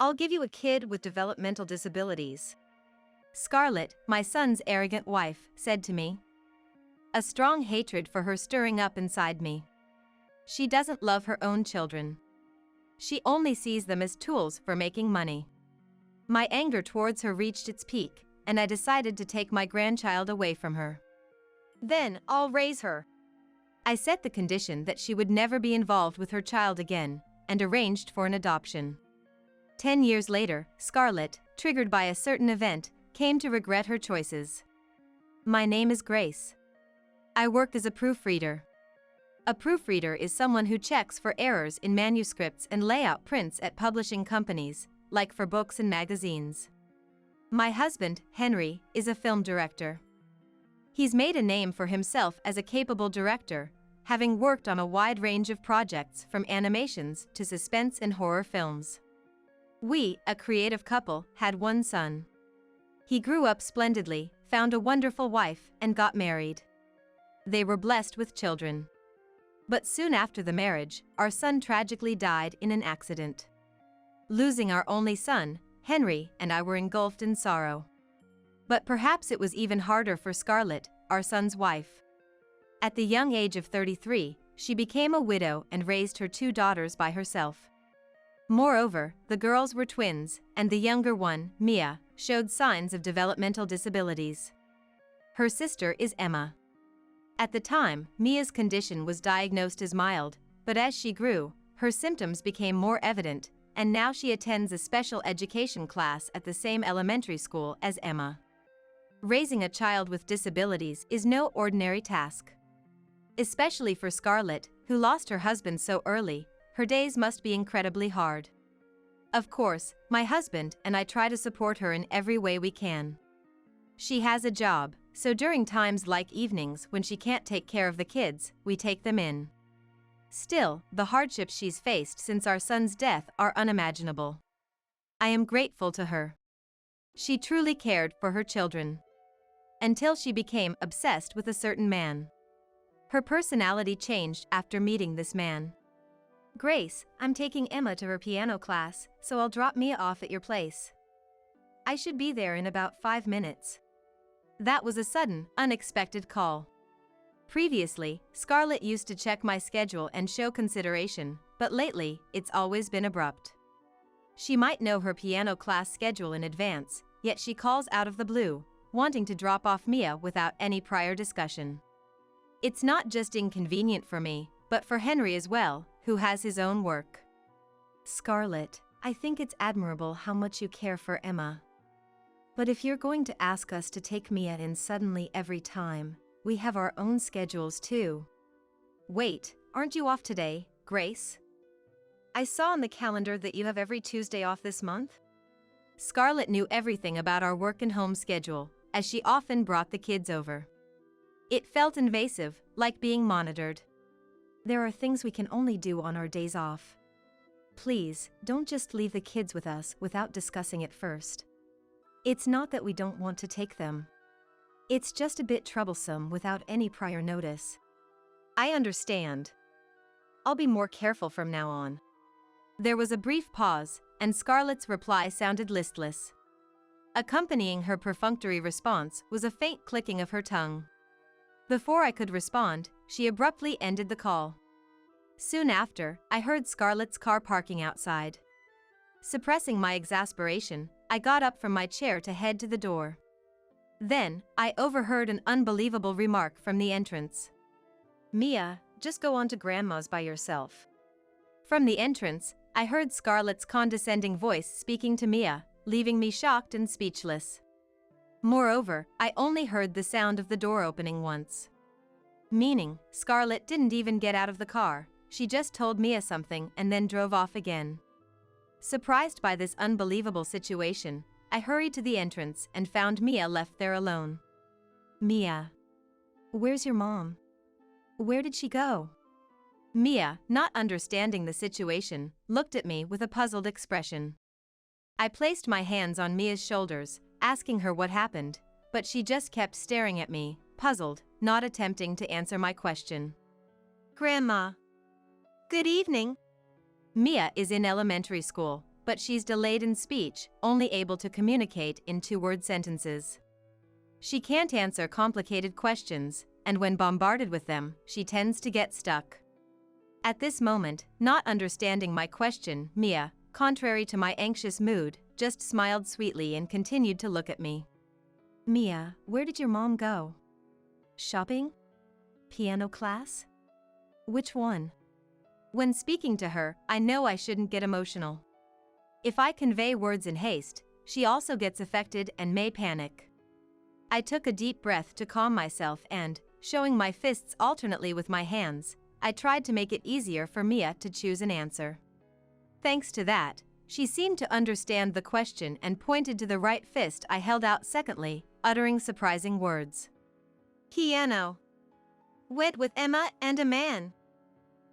I'll give you a kid with developmental disabilities. Scarlett, my son's arrogant wife, said to me. A strong hatred for her stirring up inside me. She doesn't love her own children. She only sees them as tools for making money. My anger towards her reached its peak, and I decided to take my grandchild away from her. Then, I'll raise her. I set the condition that she would never be involved with her child again, and arranged for an adoption. 10 years later, Scarlett, triggered by a certain event, came to regret her choices. My name is Grace. I work as a proofreader. A proofreader is someone who checks for errors in manuscripts and layout prints at publishing companies, like for books and magazines. My husband, Henry, is a film director. He's made a name for himself as a capable director, having worked on a wide range of projects from animations to suspense and horror films. We, a creative couple, had one son. He grew up splendidly, found a wonderful wife, and got married. They were blessed with children. But soon after the marriage, our son tragically died in an accident. Losing our only son, Henry and I were engulfed in sorrow. But perhaps it was even harder for Scarlett, our son's wife. At the young age of 33, she became a widow and raised her 2 daughters by herself. Moreover, the girls were twins, and the younger one, Mia, showed signs of developmental disabilities. Her sister is Emma. At the time, Mia's condition was diagnosed as mild, but as she grew, her symptoms became more evident, and now she attends a special education class at the same elementary school as Emma. Raising a child with disabilities is no ordinary task. Especially for Scarlett, who lost her husband so early, her days must be incredibly hard. Of course, my husband and I try to support her in every way we can. She has a job, so during times like evenings when she can't take care of the kids, we take them in. Still, the hardships she's faced since our son's death are unimaginable. I am grateful to her. She truly cared for her children. Until she became obsessed with a certain man. Her personality changed after meeting this man. Grace, I'm taking Emma to her piano class, so I'll drop Mia off at your place. I should be there in about 5 minutes. That was a sudden, unexpected call. Previously, Scarlett used to check my schedule and show consideration, but lately, it's always been abrupt. She might know her piano class schedule in advance, yet she calls out of the blue, wanting to drop off Mia without any prior discussion. It's not just inconvenient for me, but for Henry as well, who has his own work. Scarlett, I think it's admirable how much you care for Emma. But if you're going to ask us to take Mia in suddenly every time, we have our own schedules too. Wait, aren't you off today, Grace? I saw on the calendar that you have every Tuesday off this month. Scarlett knew everything about our work and home schedule, as she often brought the kids over. It felt invasive, like being monitored. There are things we can only do on our days off. Please, don't just leave the kids with us without discussing it first. It's not that we don't want to take them. It's just a bit troublesome without any prior notice. I understand. I'll be more careful from now on. There was a brief pause, and Scarlett's reply sounded listless. Accompanying her perfunctory response was a faint clicking of her tongue. Before I could respond, she abruptly ended the call. Soon after, I heard Scarlett's car parking outside. Suppressing my exasperation, I got up from my chair to head to the door. Then, I overheard an unbelievable remark from the entrance. Mia, just go on to Grandma's by yourself. From the entrance, I heard Scarlett's condescending voice speaking to Mia, leaving me shocked and speechless. Moreover, I only heard the sound of the door opening once. Meaning, Scarlett didn't even get out of the car, she just told Mia something and then drove off again. Surprised by this unbelievable situation, I hurried to the entrance and found Mia left there alone. Mia. Where's your mom? Where did she go? Mia, not understanding the situation, looked at me with a puzzled expression. I placed my hands on Mia's shoulders, asking her what happened, but she just kept staring at me, puzzled, not attempting to answer my question. Grandma. Good evening. Mia is in elementary school, but she's delayed in speech, only able to communicate in two-word sentences. She can't answer complicated questions, and when bombarded with them, she tends to get stuck. At this moment, not understanding my question, Mia, contrary to my anxious mood, just smiled sweetly and continued to look at me. Mia, where did your mom go? Shopping? Piano class? Which one? When speaking to her, I know I shouldn't get emotional. If I convey words in haste, she also gets affected and may panic. I took a deep breath to calm myself and, showing my fists alternately with my hands, I tried to make it easier for Mia to choose an answer. Thanks to that, she seemed to understand the question and pointed to the right fist I held out secondly, uttering surprising words. Piano. Went with Emma and a man.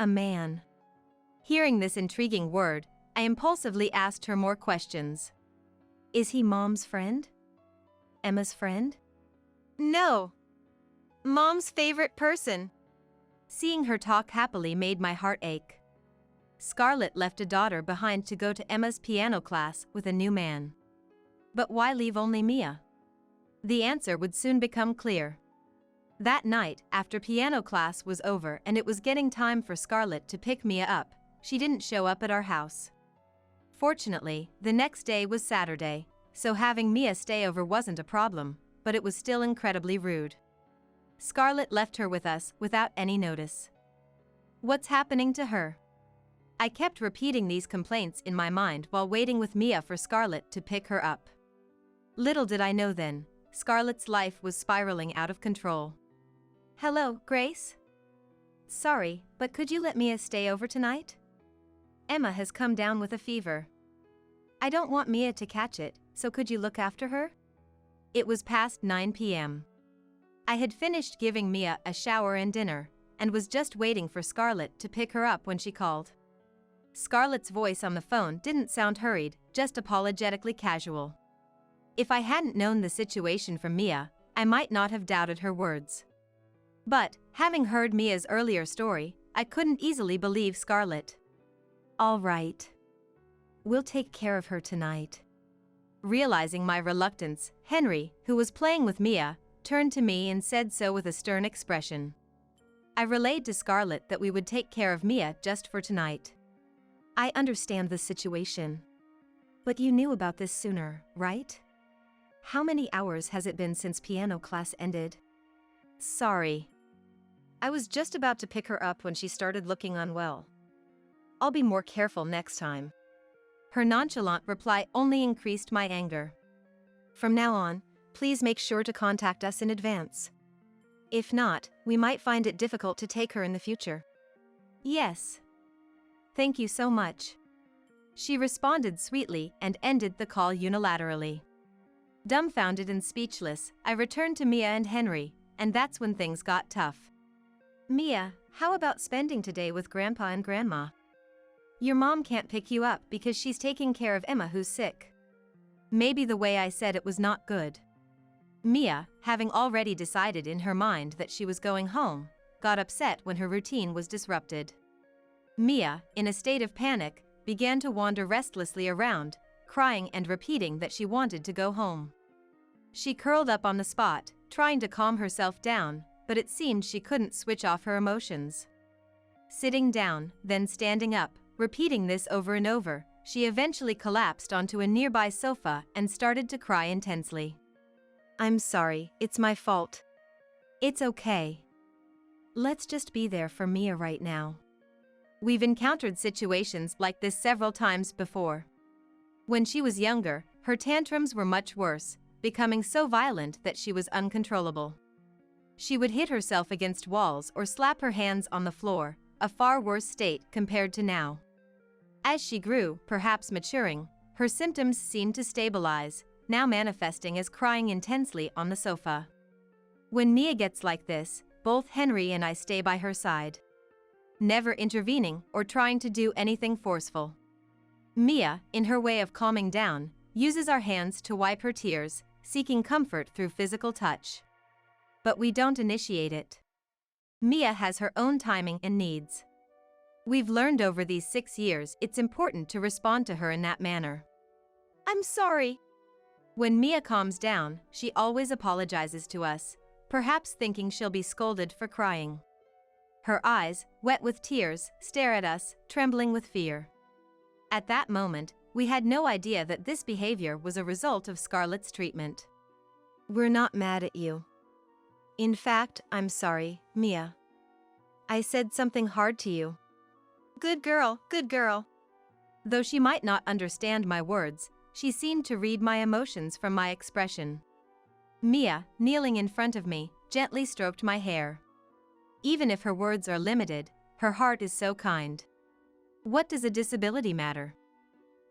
A man. Hearing this intriguing word, I impulsively asked her more questions. Is he Mom's friend? Emma's friend? No. Mom's favorite person. Seeing her talk happily made my heart ache. Scarlett left a daughter behind to go to Emma's piano class with a new man. But why leave only Mia? The answer would soon become clear. That night, after piano class was over and it was getting time for Scarlett to pick Mia up, she didn't show up at our house. Fortunately, the next day was Saturday, so having Mia stay over wasn't a problem, but it was still incredibly rude. Scarlett left her with us without any notice. What's happening to her? I kept repeating these complaints in my mind while waiting with Mia for Scarlett to pick her up. Little did I know then, Scarlett's life was spiraling out of control. Hello, Grace? Sorry, but could you let Mia stay over tonight? Emma has come down with a fever. I don't want Mia to catch it, so could you look after her? It was past 9 p.m. I had finished giving Mia a shower and dinner, and was just waiting for Scarlett to pick her up when she called. Scarlett's voice on the phone didn't sound hurried, just apologetically casual. If I hadn't known the situation from Mia, I might not have doubted her words. But, having heard Mia's earlier story, I couldn't easily believe Scarlett. All right. We'll take care of her tonight. Realizing my reluctance, Henry, who was playing with Mia, turned to me and said so with a stern expression. I relayed to Scarlett that we would take care of Mia just for tonight. I understand the situation. But you knew about this sooner, right? How many hours has it been since piano class ended? Sorry. I was just about to pick her up when she started looking unwell. I'll be more careful next time. Her nonchalant reply only increased my anger. From now on, please make sure to contact us in advance. If not, we might find it difficult to take her in the future. Yes. Thank you so much. She responded sweetly and ended the call unilaterally. Dumbfounded and speechless, I returned to Mia and Henry, and that's when things got tough. Mia, how about spending today with Grandpa and Grandma? Your mom can't pick you up because she's taking care of Emma who's sick. Maybe the way I said it was not good. Mia, having already decided in her mind that she was going home, got upset when her routine was disrupted. Mia, in a state of panic, began to wander restlessly around, crying and repeating that she wanted to go home. She curled up on the spot, trying to calm herself down, but it seemed she couldn't switch off her emotions. Sitting down, then standing up, repeating this over and over, she eventually collapsed onto a nearby sofa and started to cry intensely. I'm sorry, it's my fault. It's okay. Let's just be there for Mia right now. We've encountered situations like this several times before. When she was younger, her tantrums were much worse, becoming so violent that she was uncontrollable. She would hit herself against walls or slap her hands on the floor, a far worse state compared to now. As she grew, perhaps maturing, her symptoms seemed to stabilize, now manifesting as crying intensely on the sofa. When Mia gets like this, both Henry and I stay by her side, never intervening or trying to do anything forceful. Mia, in her way of calming down, uses our hands to wipe her tears, seeking comfort through physical touch. But we don't initiate it. Mia has her own timing and needs. We've learned over these 6 years it's important to respond to her in that manner. I'm sorry. When Mia calms down, she always apologizes to us, perhaps thinking she'll be scolded for crying. Her eyes, wet with tears, stare at us, trembling with fear. At that moment, we had no idea that this behavior was a result of Scarlett's treatment. We're not mad at you. In fact, I'm sorry, Mia. I said something hard to you. Good girl, good girl. Though she might not understand my words, she seemed to read my emotions from my expression. Mia, kneeling in front of me, gently stroked my hair. Even if her words are limited, her heart is so kind. What does a disability matter?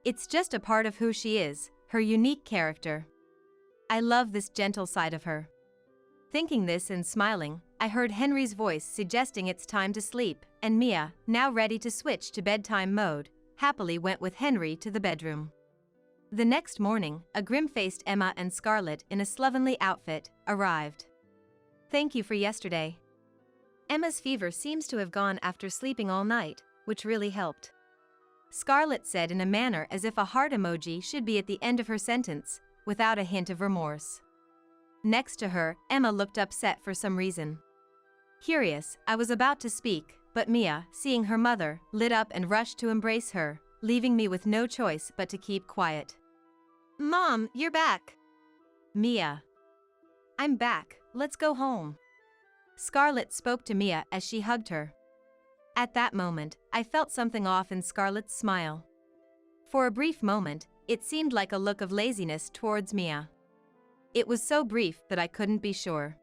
It's just a part of who she is, her unique character. I love this gentle side of her. Thinking this and smiling, I heard Henry's voice suggesting it's time to sleep, and Mia, now ready to switch to bedtime mode, happily went with Henry to the bedroom. The next morning, a grim-faced Emma and Scarlett in a slovenly outfit arrived. Thank you for yesterday. Emma's fever seems to have gone after sleeping all night, which really helped. Scarlett said in a manner as if a heart emoji should be at the end of her sentence, without a hint of remorse. Next to her, Emma looked upset for some reason. Curious, I was about to speak, but Mia, seeing her mother, lit up and rushed to embrace her, leaving me with no choice but to keep quiet. Mom, you're back. Mia. I'm back, let's go home. Scarlett spoke to Mia as she hugged her. At that moment, I felt something off in Scarlett's smile. For a brief moment, it seemed like a look of laziness towards Mia. It was so brief that I couldn't be sure.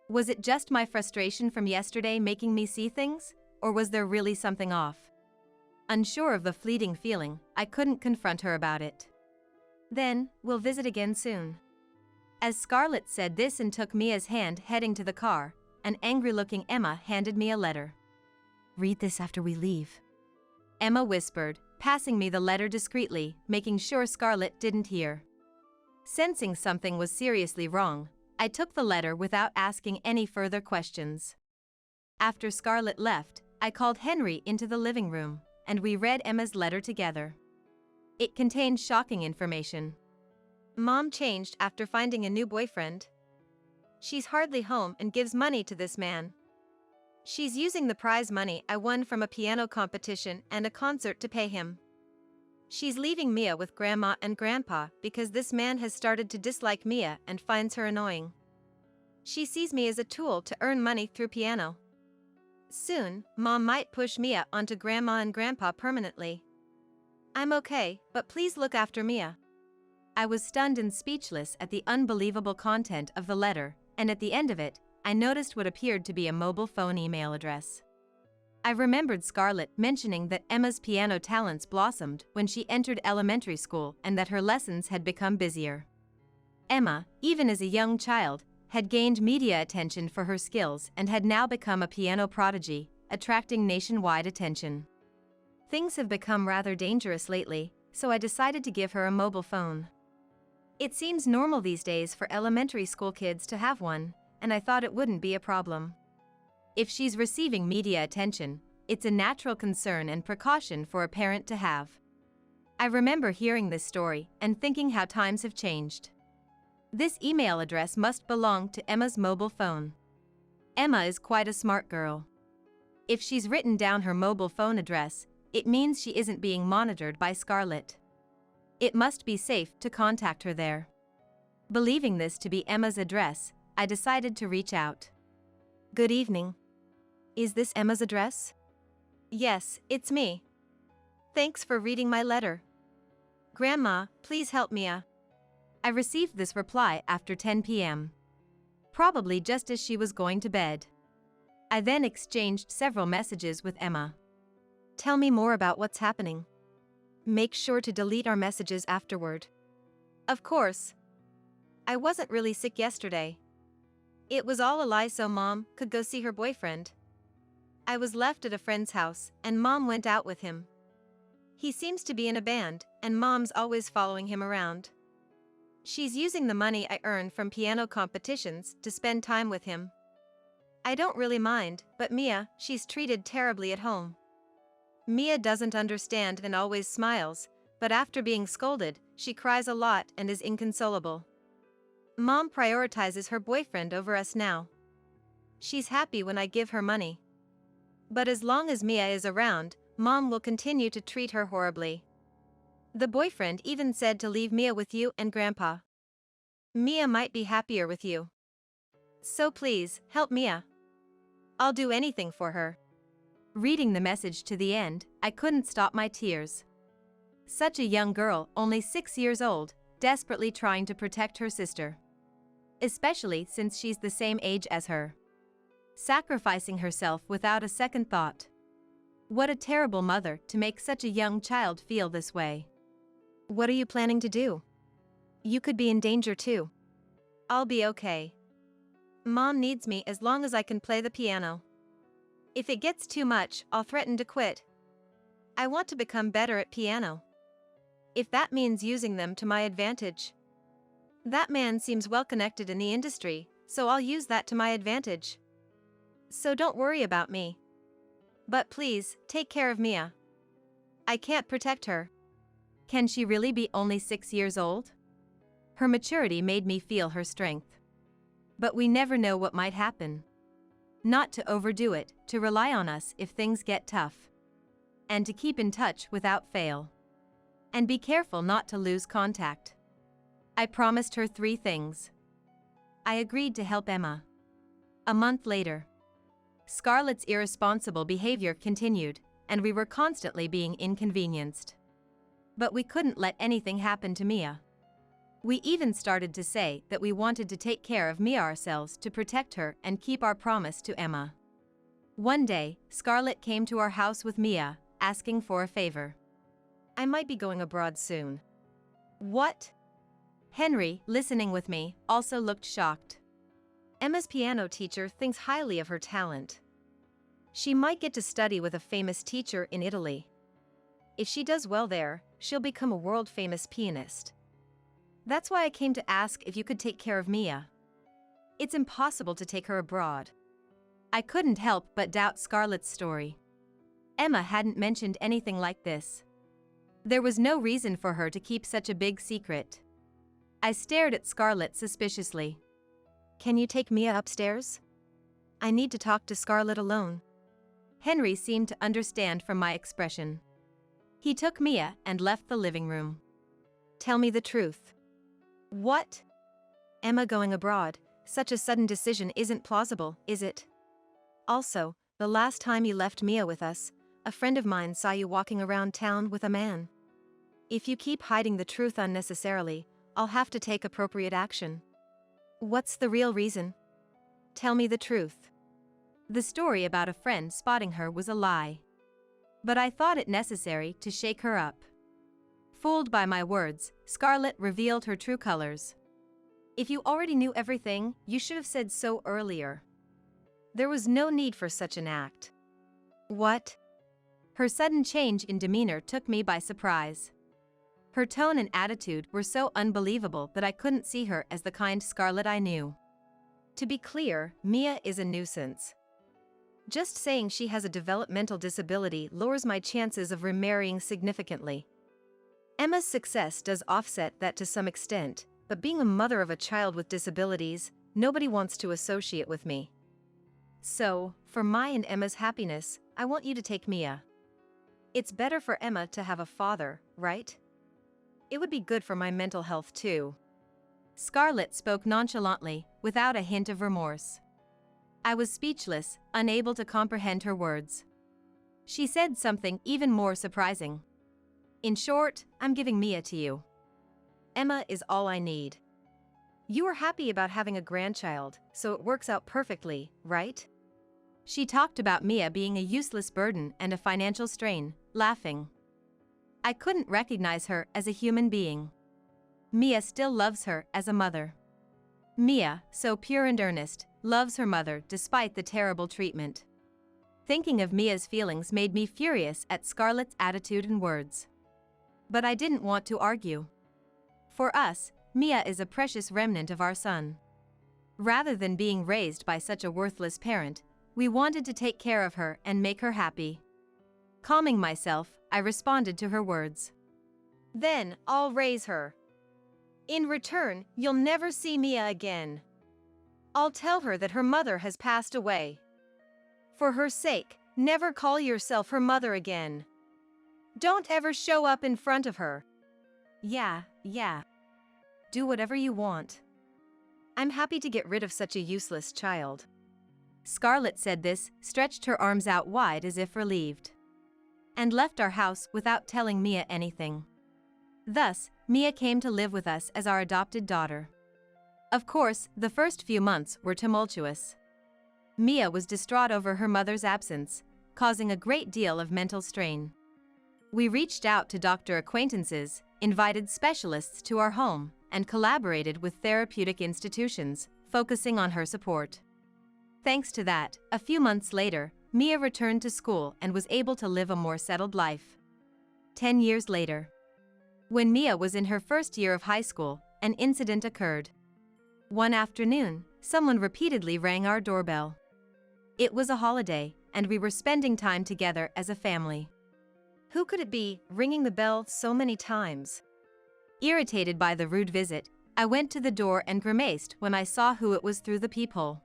Was it just my frustration from yesterday making me see things, or was there really something off? Unsure of the fleeting feeling, I couldn't confront her about it. Then, we'll visit again soon. As Scarlett said this and took Mia's hand heading to the car, an angry-looking Emma handed me a letter. Read this after we leave. Emma whispered, passing me the letter discreetly, making sure Scarlett didn't hear. Sensing something was seriously wrong, I took the letter without asking any further questions. After Scarlett left, I called Henry into the living room, and we read Emma's letter together. It contained shocking information. Mom changed after finding a new boyfriend. She's hardly home and gives money to this man. She's using the prize money I won from a piano competition and a concert to pay him. She's leaving Mia with Grandma and Grandpa because this man has started to dislike Mia and finds her annoying. She sees me as a tool to earn money through piano. Soon, Mom might push Mia onto Grandma and Grandpa permanently. I'm okay, but please look after Mia. I was stunned and speechless at the unbelievable content of the letter, and at the end of it, I noticed what appeared to be a mobile phone email address. I remembered Scarlett mentioning that Emma's piano talents blossomed when she entered elementary school and that her lessons had become busier. Emma, even as a young child, had gained media attention for her skills and had now become a piano prodigy, attracting nationwide attention. Things have become rather dangerous lately, so I decided to give her a mobile phone. It seems normal these days for elementary school kids to have one, and I thought it wouldn't be a problem. If she's receiving media attention, it's a natural concern and precaution for a parent to have. I remember hearing this story and thinking how times have changed. This email address must belong to Emma's mobile phone. Emma is quite a smart girl. If she's written down her mobile phone address, it means she isn't being monitored by Scarlett. It must be safe to contact her there. Believing this to be Emma's address, I decided to reach out. Good evening. Is this Emma's address? Yes, it's me. Thanks for reading my letter. Grandma, please help Mia. I received this reply after 10 p.m. Probably just as she was going to bed. I then exchanged several messages with Emma. Tell me more about what's happening. Make sure to delete our messages afterward. Of course. I wasn't really sick yesterday. It was all a lie so Mom could go see her boyfriend. I was left at a friend's house, and Mom went out with him. He seems to be in a band, and Mom's always following him around. She's using the money I earn from piano competitions to spend time with him. I don't really mind, but Mia, she's treated terribly at home. Mia doesn't understand and always smiles, but after being scolded, she cries a lot and is inconsolable. Mom prioritizes her boyfriend over us now. She's happy when I give her money. But as long as Mia is around, Mom will continue to treat her horribly. The boyfriend even said to leave Mia with you and Grandpa. Mia might be happier with you. So please, help Mia. I'll do anything for her. Reading the message to the end, I couldn't stop my tears. Such a young girl, only 6 years old, desperately trying to protect her sister. Especially since she's the same age as her. Sacrificing herself without a second thought. What a terrible mother to make such a young child feel this way. What are you planning to do? You could be in danger too. I'll be okay. Mom needs me as long as I can play the piano. If it gets too much, I'll threaten to quit. I want to become better at piano. If that means using them to my advantage. That man seems well connected in the industry, so I'll use that to my advantage. So don't worry about me. But please, take care of Mia. I can't protect her. Can she really be only 6 years old? Her maturity made me feel her strength. But we never know what might happen. Not to overdo it, to rely on us if things get tough. And to keep in touch without fail. And be careful not to lose contact. I promised her 3 things. I agreed to help Emma. A month later. Scarlett's irresponsible behavior continued, and we were constantly being inconvenienced. But we couldn't let anything happen to Mia. We even started to say that we wanted to take care of Mia ourselves to protect her and keep our promise to Emma. One day, Scarlett came to our house with Mia, asking for a favor. I might be going abroad soon. What? Henry, listening with me, also looked shocked. Emma's piano teacher thinks highly of her talent. She might get to study with a famous teacher in Italy. If she does well there, she'll become a world-famous pianist. That's why I came to ask if you could take care of Mia. It's impossible to take her abroad. I couldn't help but doubt Scarlett's story. Emma hadn't mentioned anything like this. There was no reason for her to keep such a big secret. I stared at Scarlett suspiciously. Can you take Mia upstairs? I need to talk to Scarlett alone. Henry seemed to understand from my expression. He took Mia and left the living room. Tell me the truth. What? Emma going abroad, such a sudden decision isn't plausible, is it? Also, the last time you left Mia with us, a friend of mine saw you walking around town with a man. If you keep hiding the truth unnecessarily, I'll have to take appropriate action. What's the real reason? Tell me the truth. The story about a friend spotting her was a lie. But I thought it necessary to shake her up. Fooled by my words, Scarlett revealed her true colors. If you already knew everything, you should have said so earlier. There was no need for such an act. What? Her sudden change in demeanor took me by surprise. Her tone and attitude were so unbelievable that I couldn't see her as the kind Scarlett I knew. To be clear, Mia is a nuisance. Just saying she has a developmental disability lowers my chances of remarrying significantly. Emma's success does offset that to some extent, but being a mother of a child with disabilities, nobody wants to associate with me. So, for my and Emma's happiness, I want you to take Mia. It's better for Emma to have a father, right? It would be good for my mental health too. Scarlett spoke nonchalantly, without a hint of remorse. I was speechless, unable to comprehend her words. She said something even more surprising. In short, I'm giving Mia to you. Emma is all I need. You are happy about having a grandchild, so it works out perfectly, right? She talked about Mia being a useless burden and a financial strain, laughing. I couldn't recognize her as a human being. Mia still loves her as a mother. Mia, so pure and earnest, loves her mother despite the terrible treatment. Thinking of Mia's feelings made me furious at Scarlett's attitude and words. But I didn't want to argue. For us, Mia is a precious remnant of our son. Rather than being raised by such a worthless parent, we wanted to take care of her and make her happy. Calming myself, I responded to her words. Then, I'll raise her. In return, you'll never see Mia again. I'll tell her that her mother has passed away. For her sake, never call yourself her mother again. Don't ever show up in front of her. Yeah. Do whatever you want. I'm happy to get rid of such a useless child. Scarlett said this, stretched her arms out wide as if relieved, and left our house without telling Mia anything. Thus, Mia came to live with us as our adopted daughter. Of course, the first few months were tumultuous. Mia was distraught over her mother's absence, causing a great deal of mental strain. We reached out to doctor acquaintances, invited specialists to our home, and collaborated with therapeutic institutions, focusing on her support. Thanks to that, a few months later, Mia returned to school and was able to live a more settled life. 10 years later, when Mia was in her first year of high school, an incident occurred. One afternoon, someone repeatedly rang our doorbell. It was a holiday, and we were spending time together as a family. Who could it be, ringing the bell so many times? Irritated by the rude visit, I went to the door and grimaced when I saw who it was through the peephole.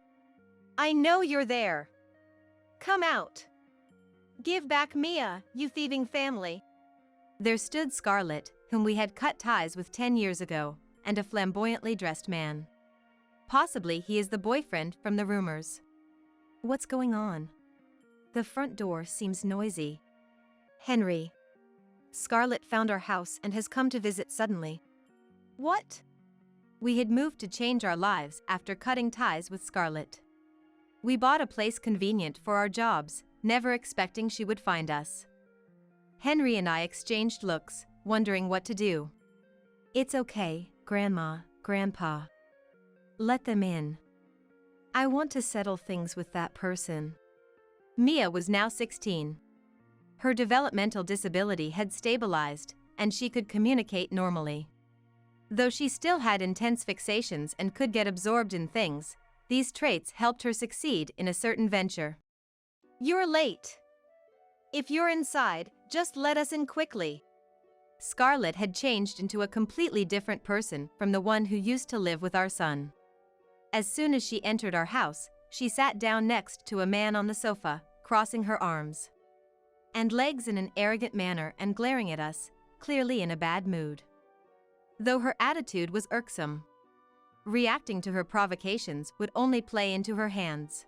I know you're there. Come out. Give back Mia, you thieving family. There stood Scarlett, whom we had cut ties with 10 years ago, and a flamboyantly dressed man. Possibly he is the boyfriend from the rumors. What's going on? The front door seems noisy. Henry. Scarlett found our house and has come to visit suddenly. What? We had moved to change our lives after cutting ties with Scarlett. We bought a place convenient for our jobs, never expecting she would find us. Henry and I exchanged looks, wondering what to do. It's okay, Grandma, Grandpa. Let them in. I want to settle things with that person. Mia was now 16. Her developmental disability had stabilized, and she could communicate normally. Though she still had intense fixations and could get absorbed in things, these traits helped her succeed in a certain venture. You're late. If you're inside, just let us in quickly. Scarlett had changed into a completely different person from the one who used to live with our son. As soon as she entered our house, she sat down next to a man on the sofa, crossing her arms and legs in an arrogant manner and glaring at us, clearly in a bad mood. Though her attitude was irksome, reacting to her provocations would only play into her hands.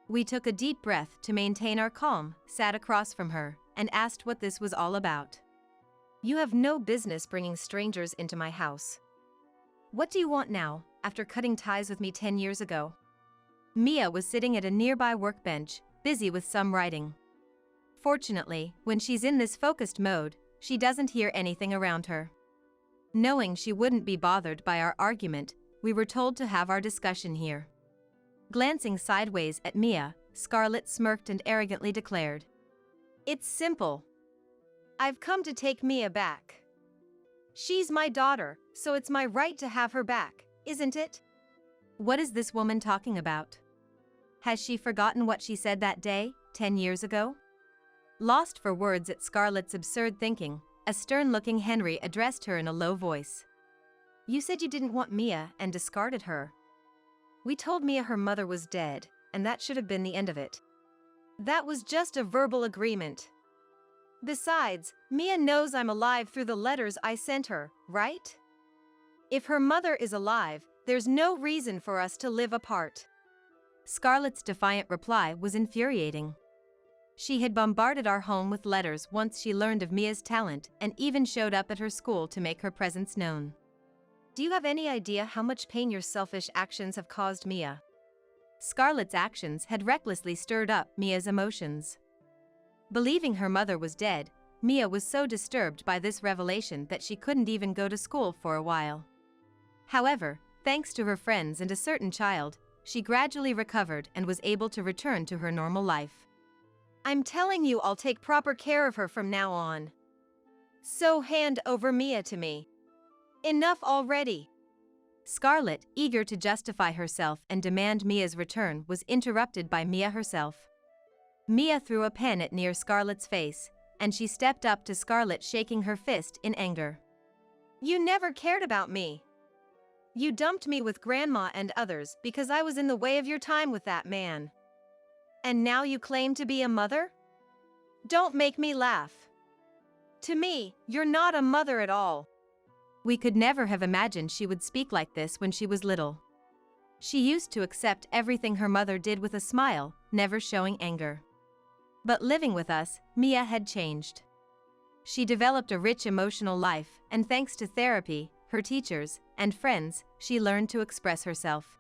We took a deep breath to maintain our calm, sat across from her, and asked what this was all about. You have no business bringing strangers into my house. What do you want now, after cutting ties with me 10 years ago? Mia was sitting at a nearby workbench, busy with some writing. Fortunately, when she's in this focused mode, she doesn't hear anything around her. Knowing she wouldn't be bothered by our argument, we were told to have our discussion here. Glancing sideways at Mia, Scarlett smirked and arrogantly declared, It's simple. I've come to take Mia back. She's my daughter, so it's my right to have her back, isn't it? What is this woman talking about? Has she forgotten what she said that day, 10 years ago? Lost for words at Scarlett's absurd thinking, a stern-looking Henry addressed her in a low voice. You said you didn't want Mia and discarded her. We told Mia her mother was dead, and that should have been the end of it. That was just a verbal agreement. Besides, Mia knows I'm alive through the letters I sent her, right? If her mother is alive, there's no reason for us to live apart. Scarlett's defiant reply was infuriating. She had bombarded our home with letters once she learned of Mia's talent and even showed up at her school to make her presence known. Do you have any idea how much pain your selfish actions have caused Mia? Scarlett's actions had recklessly stirred up Mia's emotions. Believing her mother was dead, Mia was so disturbed by this revelation that she couldn't even go to school for a while. However, thanks to her friends and a certain child, she gradually recovered and was able to return to her normal life. I'm telling you, I'll take proper care of her from now on. So hand over Mia to me. Enough already. Scarlett, eager to justify herself and demand Mia's return, was interrupted by Mia herself. Mia threw a pen at near Scarlett's face, and she stepped up to Scarlett, shaking her fist in anger. You never cared about me. You dumped me with Grandma and others because I was in the way of your time with that man. And now you claim to be a mother? Don't make me laugh. To me, you're not a mother at all. We could never have imagined she would speak like this when she was little. She used to accept everything her mother did with a smile, never showing anger. But living with us, Mia had changed. She developed a rich emotional life, and thanks to therapy, her teachers, and friends, she learned to express herself.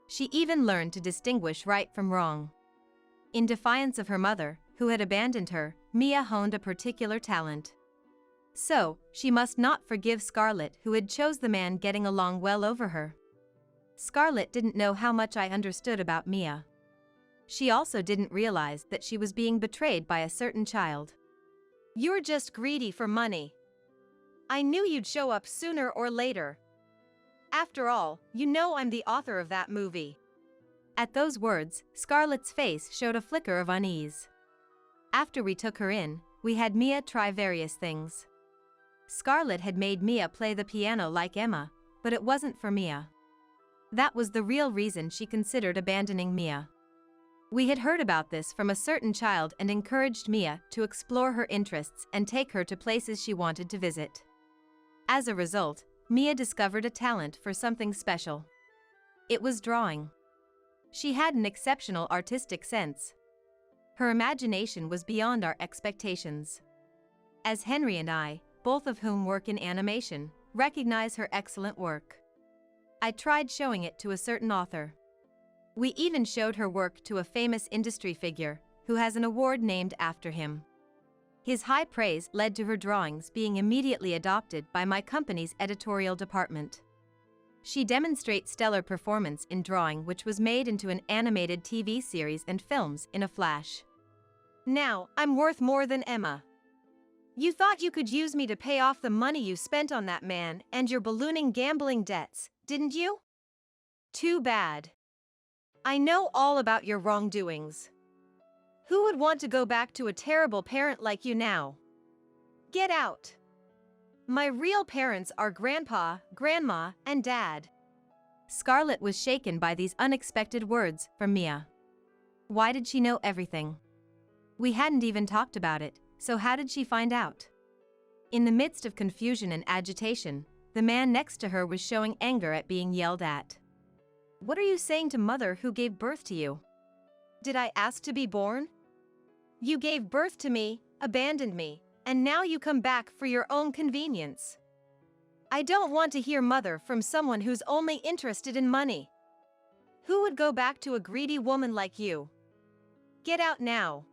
She even learned to distinguish right from wrong. In defiance of her mother, who had abandoned her, Mia honed a particular talent. So, she must not forgive Scarlett, who had chose the man getting along well over her. Scarlett didn't know how much I understood about Mia. She also didn't realize that she was being betrayed by a certain child. You're just greedy for money. I knew you'd show up sooner or later. After all, you know I'm the author of that movie. At those words, Scarlett's face showed a flicker of unease. After we took her in, we had Mia try various things. Scarlett had made Mia play the piano like Emma, but it wasn't for Mia. That was the real reason she considered abandoning Mia. We had heard about this from a certain child and encouraged Mia to explore her interests and take her to places she wanted to visit. As a result, Mia discovered a talent for something special. It was drawing. She had an exceptional artistic sense. Her imagination was beyond our expectations. As Henry and I, both of whom work in animation, recognize her excellent work. I tried showing it to a certain author. We even showed her work to a famous industry figure, who has an award named after him. His high praise led to her drawings being immediately adopted by my company's editorial department. She demonstrates stellar performance in drawing, which was made into an animated TV series and films in a flash. Now, I'm worth more than Emma. You thought you could use me to pay off the money you spent on that man and your ballooning gambling debts, didn't you? Too bad. I know all about your wrongdoings. Who would want to go back to a terrible parent like you now? Get out. My real parents are Grandpa, Grandma, and Dad. Scarlett was shaken by these unexpected words from Mia. Why did she know everything? We hadn't even talked about it, so how did she find out? In the midst of confusion and agitation, the man next to her was showing anger at being yelled at. What are you saying to Mother who gave birth to you? Did I ask to be born? You gave birth to me, abandoned me, and now you come back for your own convenience. I don't want to hear Mother from someone who's only interested in money. Who would go back to a greedy woman like you? Get out now.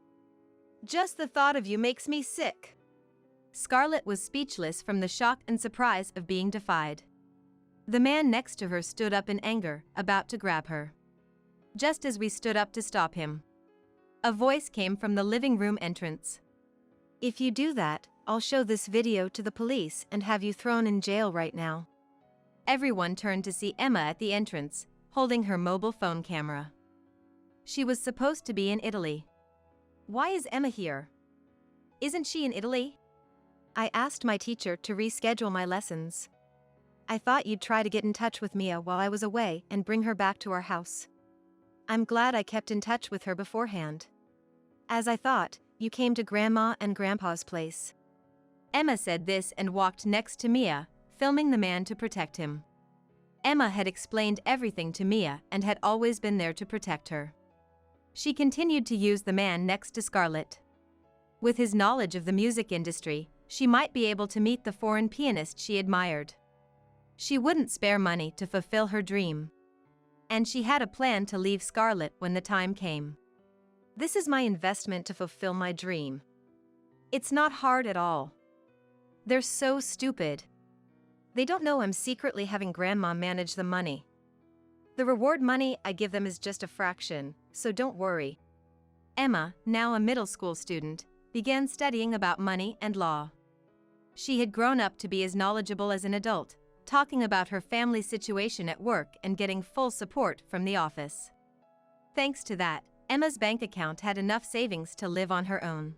Just the thought of you makes me sick. Scarlett was speechless from the shock and surprise of being defied. The man next to her stood up in anger, about to grab her. Just as we stood up to stop him, a voice came from the living room entrance. If you do that, I'll show this video to the police and have you thrown in jail right now. Everyone turned to see Emma at the entrance, holding her mobile phone camera. She was supposed to be in Italy. Why is Emma here? Isn't she in Italy? I asked my teacher to reschedule my lessons. I thought you'd try to get in touch with Mia while I was away and bring her back to our house. I'm glad I kept in touch with her beforehand. As I thought, you came to Grandma and Grandpa's place. Emma said this and walked next to Mia, filming the man to protect him. Emma had explained everything to Mia and had always been there to protect her. She continued to use the man next to Scarlett. With his knowledge of the music industry, she might be able to meet the foreign pianist she admired. She wouldn't spare money to fulfill her dream. And she had a plan to leave Scarlett when the time came. This is my investment to fulfill my dream. It's not hard at all. They're so stupid. They don't know I'm secretly having Grandma manage the money. The reward money I give them is just a fraction, so don't worry. Emma, now a middle school student, began studying about money and law. She had grown up to be as knowledgeable as an adult, talking about her family situation at work and getting full support from the office. Thanks to that, Emma's bank account had enough savings to live on her own.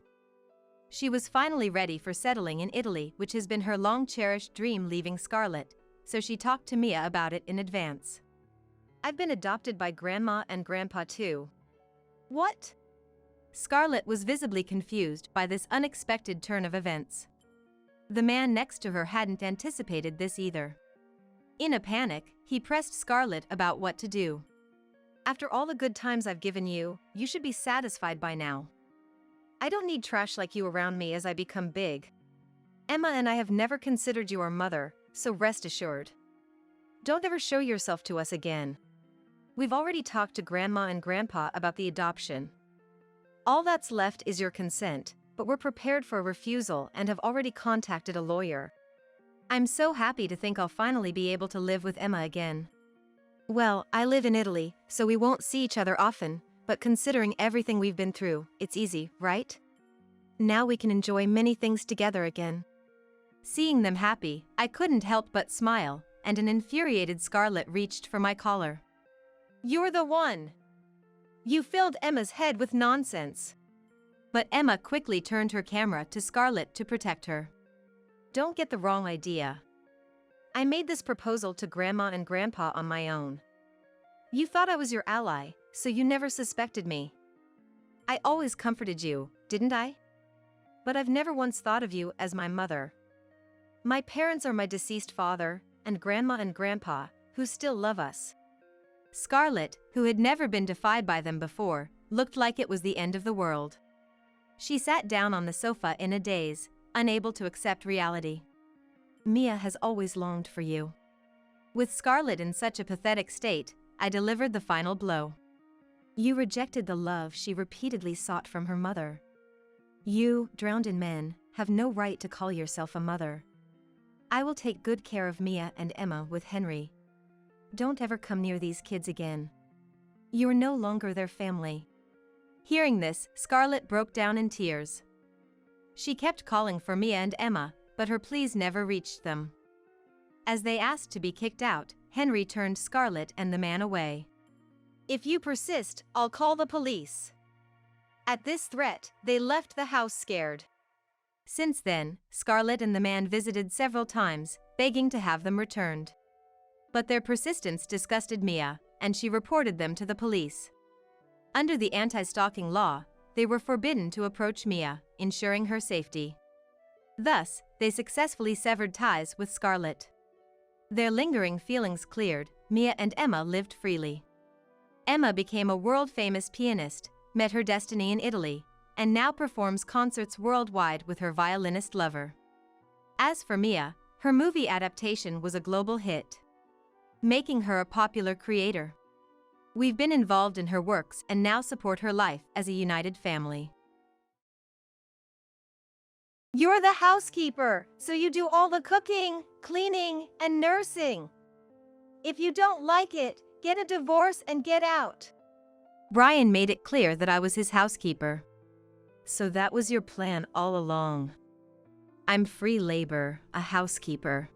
She was finally ready for settling in Italy, which has been her long-cherished dream leaving Scarlett, so she talked to Mia about it in advance. I've been adopted by Grandma and Grandpa too. What? Scarlett was visibly confused by this unexpected turn of events. The man next to her hadn't anticipated this either. In a panic, he pressed Scarlett about what to do. After all the good times I've given you, you should be satisfied by now. I don't need trash like you around me as I become big. Emma and I have never considered you our mother, so rest assured. Don't ever show yourself to us again. We've already talked to Grandma and Grandpa about the adoption. All that's left is your consent, but we're prepared for a refusal and have already contacted a lawyer. I'm so happy to think I'll finally be able to live with Emma again. Well, I live in Italy, so we won't see each other often, but considering everything we've been through, it's easy, right? Now we can enjoy many things together again. Seeing them happy, I couldn't help but smile, and an infuriated Scarlett reached for my collar. You're the one! You filled Emma's head with nonsense. But Emma quickly turned her camera to Scarlett to protect her. Don't get the wrong idea. I made this proposal to Grandma and Grandpa on my own. You thought I was your ally, so you never suspected me. I always comforted you, didn't I? But I've never once thought of you as my mother. My parents are my deceased father, and Grandma and Grandpa, who still love us. Scarlett, who had never been defied by them before, looked like it was the end of the world. She sat down on the sofa in a daze, unable to accept reality. Mia has always longed for you. With Scarlett in such a pathetic state, I delivered the final blow. You rejected the love she repeatedly sought from her mother. You, drowned in men, have no right to call yourself a mother. I will take good care of Mia and Emma with Henry. Don't ever come near these kids again. You're no longer their family. Hearing this, Scarlett broke down in tears. She kept calling for Mia and Emma, but her pleas never reached them. As they asked to be kicked out, Henry turned Scarlett and the man away. If you persist, I'll call the police. At this threat, they left the house scared. Since then, Scarlett and the man visited several times, begging to have them returned. But their persistence disgusted Mia, and she reported them to the police. Under the anti-stalking law, they were forbidden to approach Mia, ensuring her safety. Thus, they successfully severed ties with Scarlett. Their lingering feelings cleared, Mia and Emma lived freely. Emma became a world-famous pianist, met her destiny in Italy, and now performs concerts worldwide with her violinist lover. As for Mia, her movie adaptation was a global hit, making her a popular creator. We've been involved in her works and now support her life as a united family. You're the housekeeper, so you do all the cooking, cleaning, and nursing. If you don't like it, get a divorce and get out. Brian made it clear that I was his housekeeper. So that was your plan all along. I'm free labor, a housekeeper.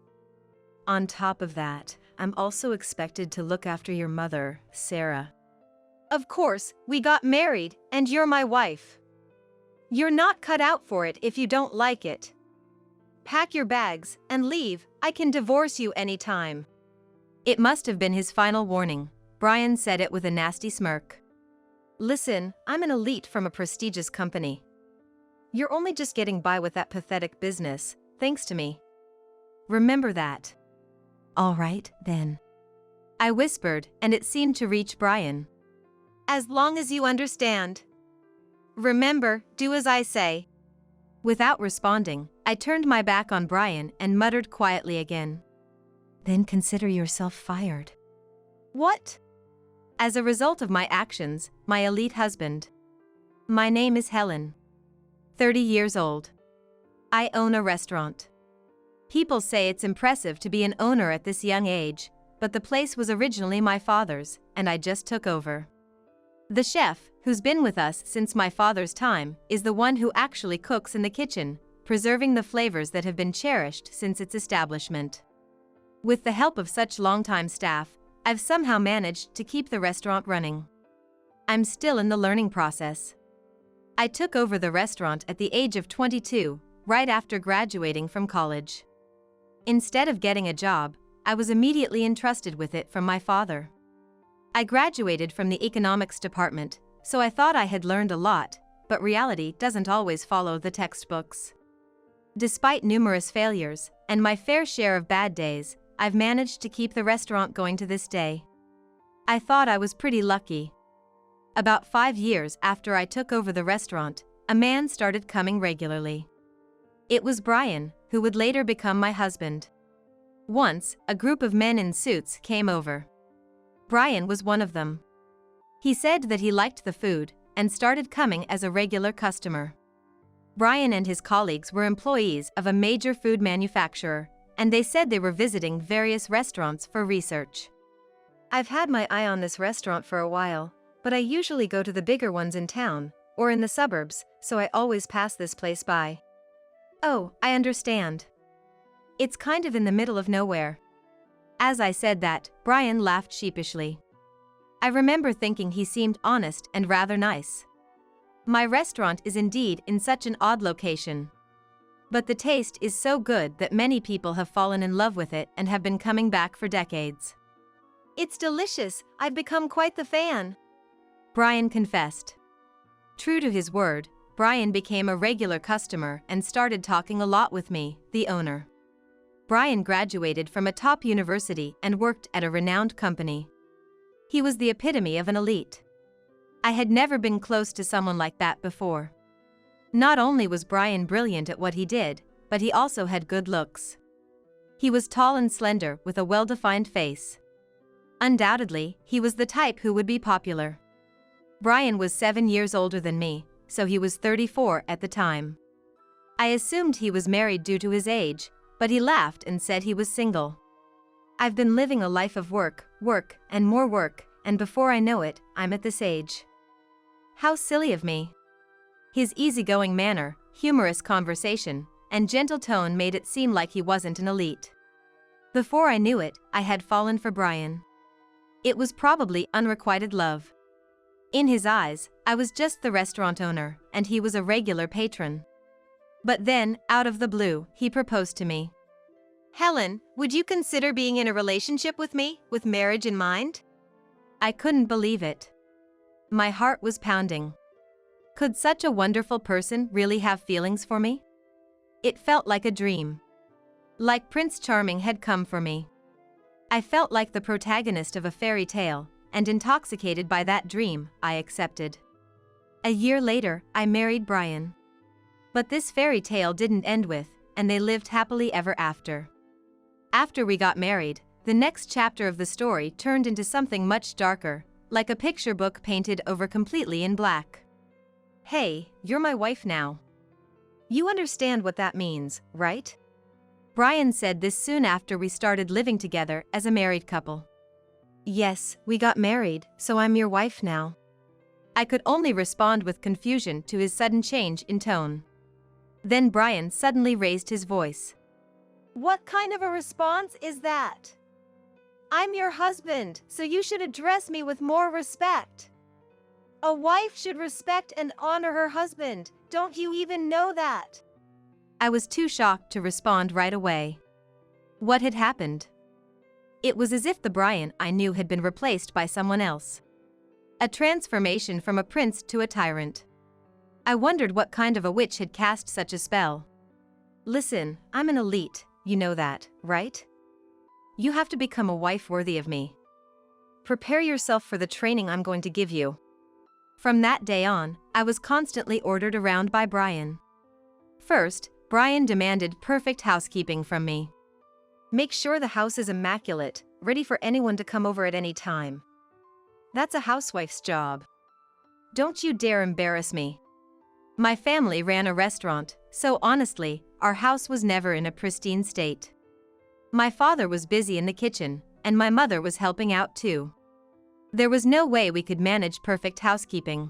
On top of that, I'm also expected to look after your mother, Sarah. Of course, we got married, and you're my wife. You're not cut out for it if you don't like it. Pack your bags and leave. I can divorce you anytime. It must have been his final warning. Brian said it with a nasty smirk. Listen, I'm an elite from a prestigious company. You're only just getting by with that pathetic business, thanks to me. Remember that. All right, then. I whispered, and it seemed to reach Brian. As long as you understand. Remember, do as I say. Without responding, I turned my back on Brian and muttered quietly again. Then consider yourself fired. What? As a result of my actions, my elite husband. My name is Helen. 30 years old. I own a restaurant. People say it's impressive to be an owner at this young age, but the place was originally my father's, and I just took over. The chef, who's been with us since my father's time, is the one who actually cooks in the kitchen, preserving the flavors that have been cherished since its establishment. With the help of such longtime staff, I've somehow managed to keep the restaurant running. I'm still in the learning process. I took over the restaurant at the age of 22, right after graduating from college. Instead of getting a job, I was immediately entrusted with it from my father. I graduated from the economics department, so I thought I had learned a lot, but reality doesn't always follow the textbooks. Despite numerous failures, and my fair share of bad days, I've managed to keep the restaurant going to this day. I thought I was pretty lucky. About 5 years after I took over the restaurant, a man started coming regularly. It was Brian, who would later become my husband. Once, a group of men in suits came over. Brian was one of them. He said that he liked the food and started coming as a regular customer. Brian and his colleagues were employees of a major food manufacturer, and they said they were visiting various restaurants for research. I've had my eye on this restaurant for a while, but I usually go to the bigger ones in town or in the suburbs, so I always pass this place by. Oh, I understand. It's kind of in the middle of nowhere. As I said that, Brian laughed sheepishly. I remember thinking he seemed honest and rather nice. My restaurant is indeed in such an odd location. But the taste is so good that many people have fallen in love with it and have been coming back for decades. It's delicious, I've become quite the fan, Brian confessed. True to his word, Brian became a regular customer and started talking a lot with me, the owner. Brian graduated from a top university and worked at a renowned company. He was the epitome of an elite. I had never been close to someone like that before. Not only was Brian brilliant at what he did, but he also had good looks. He was tall and slender with a well-defined face. Undoubtedly, he was the type who would be popular. Brian was 7 years older than me, so he was 34 at the time. I assumed he was married due to his age, but he laughed and said he was single. I've been living a life of work, and more work, and before I know it, I'm at this age. How silly of me. His easygoing manner, humorous conversation, and gentle tone made it seem like he wasn't an elite. Before I knew it, I had fallen for Brian. It was probably unrequited love. In his eyes, I was just the restaurant owner, and he was a regular patron. But then, out of the blue, he proposed to me. Helen, would you consider being in a relationship with me, with marriage in mind? I couldn't believe it. My heart was pounding. Could such a wonderful person really have feelings for me? It felt like a dream. Like Prince Charming had come for me. I felt like the protagonist of a fairy tale, and intoxicated by that dream, I accepted. A year later, I married Brian. But this fairy tale didn't end with, and they lived happily ever after. After we got married, the next chapter of the story turned into something much darker, like a picture book painted over completely in black. Hey, you're my wife now. You understand what that means, right? Brian said this soon after we started living together as a married couple. Yes, we got married, so I'm your wife now. I could only respond with confusion to his sudden change in tone. Then Brian suddenly raised his voice. What kind of a response is that? I'm your husband, so you should address me with more respect. A wife should respect and honor her husband, don't you even know that? I was too shocked to respond right away. What had happened? It was as if the Brian I knew had been replaced by someone else. A transformation from a prince to a tyrant. I wondered what kind of a witch had cast such a spell. Listen, I'm an elite, you know that, right? You have to become a wife worthy of me. Prepare yourself for the training I'm going to give you. From that day on, I was constantly ordered around by Brian. First, Brian demanded perfect housekeeping from me. Make sure the house is immaculate, ready for anyone to come over at any time. That's a housewife's job. Don't you dare embarrass me. My family ran a restaurant, so honestly, our house was never in a pristine state. My father was busy in the kitchen, and my mother was helping out too. There was no way we could manage perfect housekeeping.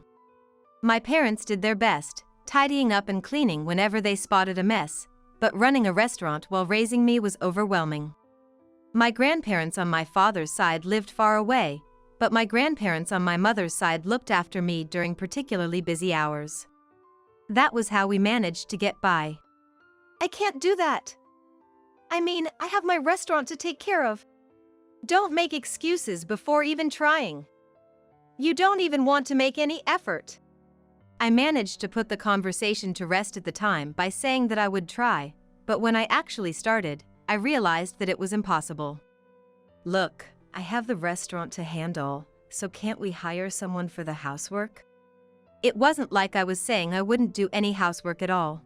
My parents did their best, tidying up and cleaning whenever they spotted a mess, but running a restaurant while raising me was overwhelming. My grandparents on my father's side lived far away, but my grandparents on my mother's side looked after me during particularly busy hours. That was how we managed to get by. I can't do that. I mean, I have my restaurant to take care of. Don't make excuses before even trying. You don't even want to make any effort. I managed to put the conversation to rest at the time by saying that I would try, but when I actually started, I realized that it was impossible. Look, I have the restaurant to handle, so can't we hire someone for the housework? It wasn't like I was saying I wouldn't do any housework at all.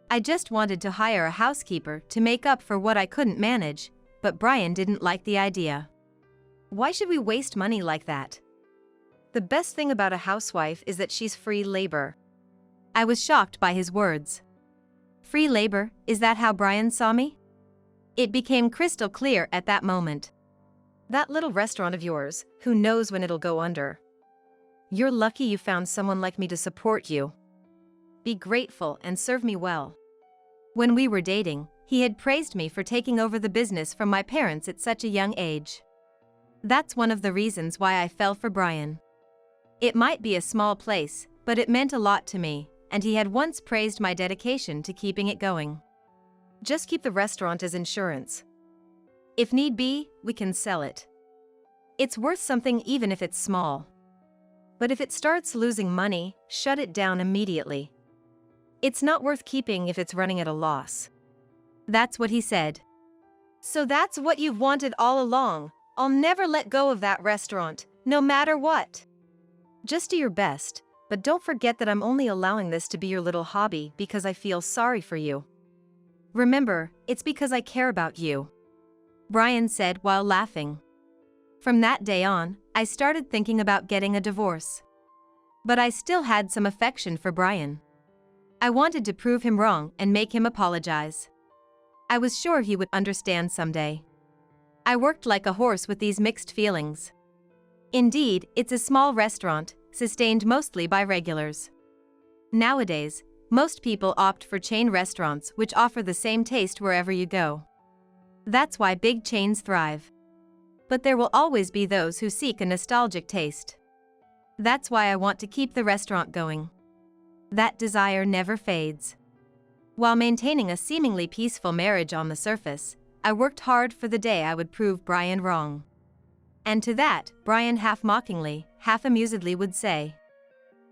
I just wanted to hire a housekeeper to make up for what I couldn't manage, but Brian didn't like the idea. Why should we waste money like that? The best thing about a housewife is that she's free labor. I was shocked by his words. Free labor, is that how Brian saw me? It became crystal clear at that moment. That little restaurant of yours, who knows when it'll go under? You're lucky you found someone like me to support you. Be grateful and serve me well. When we were dating, he had praised me for taking over the business from my parents at such a young age. That's one of the reasons why I fell for Brian. It might be a small place, but it meant a lot to me, and he had once praised my dedication to keeping it going. Just keep the restaurant as insurance. If need be, we can sell it. It's worth something even if it's small. But if it starts losing money, shut it down immediately. It's not worth keeping if it's running at a loss. That's what he said. So that's what you've wanted all along. I'll never let go of that restaurant, no matter what. Just do your best, but don't forget that I'm only allowing this to be your little hobby because I feel sorry for you. Remember, it's because I care about you. Brian said while laughing. From that day on, I started thinking about getting a divorce. But I still had some affection for Brian. I wanted to prove him wrong and make him apologize. I was sure he would understand someday. I worked like a horse with these mixed feelings. Indeed, it's a small restaurant, sustained mostly by regulars. Nowadays, most people opt for chain restaurants which offer the same taste wherever you go. That's why big chains thrive. But there will always be those who seek a nostalgic taste. That's why I want to keep the restaurant going. That desire never fades. While maintaining a seemingly peaceful marriage on the surface, I worked hard for the day I would prove Brian wrong. And to that, Brian half mockingly, half amusedly would say,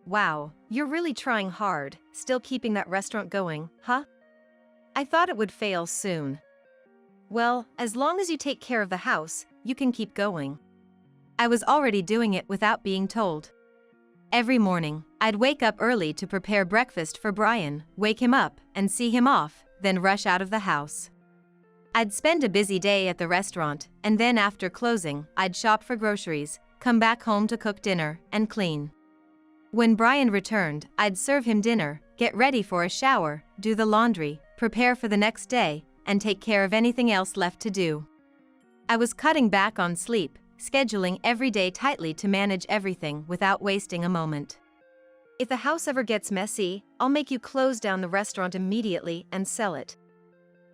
"Wow, you're really trying hard, still keeping that restaurant going, huh? I thought it would fail soon." Well, as long as you take care of the house, you can keep going. I was already doing it without being told. Every morning, I'd wake up early to prepare breakfast for Brian, wake him up, and see him off, then rush out of the house. I'd spend a busy day at the restaurant, and then after closing, I'd shop for groceries, come back home to cook dinner, and clean. When Brian returned, I'd serve him dinner, get ready for a shower, do the laundry, prepare for the next day, and take care of anything else left to do. I was cutting back on sleep, scheduling every day tightly to manage everything without wasting a moment. If the house ever gets messy, I'll make you close down the restaurant immediately and sell it.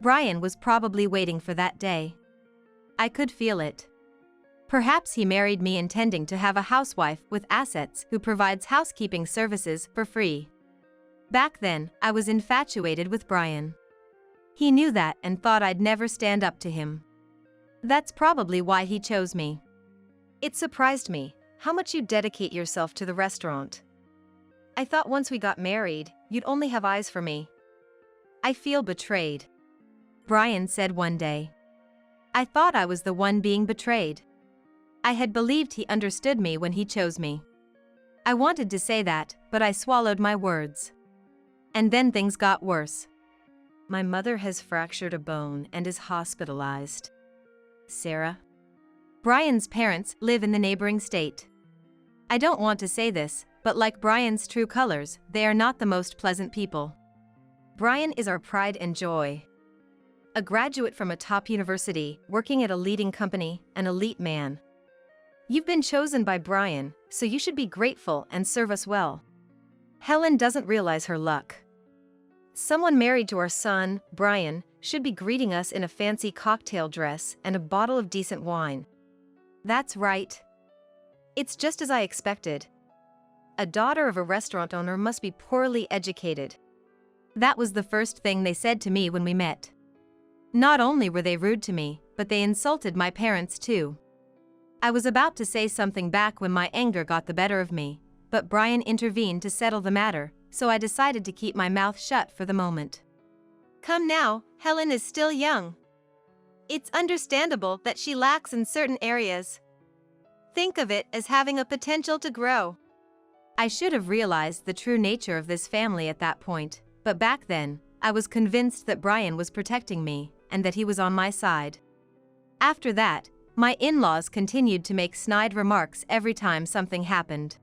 Brian was probably waiting for that day. I could feel it. Perhaps he married me intending to have a housewife with assets who provides housekeeping services for free. Back then, I was infatuated with Brian. He knew that and thought I'd never stand up to him. That's probably why he chose me. It surprised me how much you dedicate yourself to the restaurant. I thought once we got married, you'd only have eyes for me. I feel betrayed, Brian said one day. I thought I was the one being betrayed. I had believed he understood me when he chose me. I wanted to say that, but I swallowed my words. And then things got worse. My mother has fractured a bone and is hospitalized. Sarah? Brian's parents live in the neighboring state. I don't want to say this, but like Brian's true colors, they are not the most pleasant people. Brian is our pride and joy. A graduate from a top university, working at a leading company, an elite man. You've been chosen by Brian, so you should be grateful and serve us well. Helen doesn't realize her luck. Someone married to our son, Brian, should be greeting us in a fancy cocktail dress and a bottle of decent wine. That's right. It's just as I expected. A daughter of a restaurant owner must be poorly educated. That was the first thing they said to me when we met. Not only were they rude to me, but they insulted my parents too. I was about to say something back when my anger got the better of me, but Brian intervened to settle the matter, so I decided to keep my mouth shut for the moment. Come now, Helen is still young. It's understandable that she lacks in certain areas. Think of it as having a potential to grow. I should have realized the true nature of this family at that point, but back then, I was convinced that Brian was protecting me and that he was on my side. After that, my in-laws continued to make snide remarks every time something happened.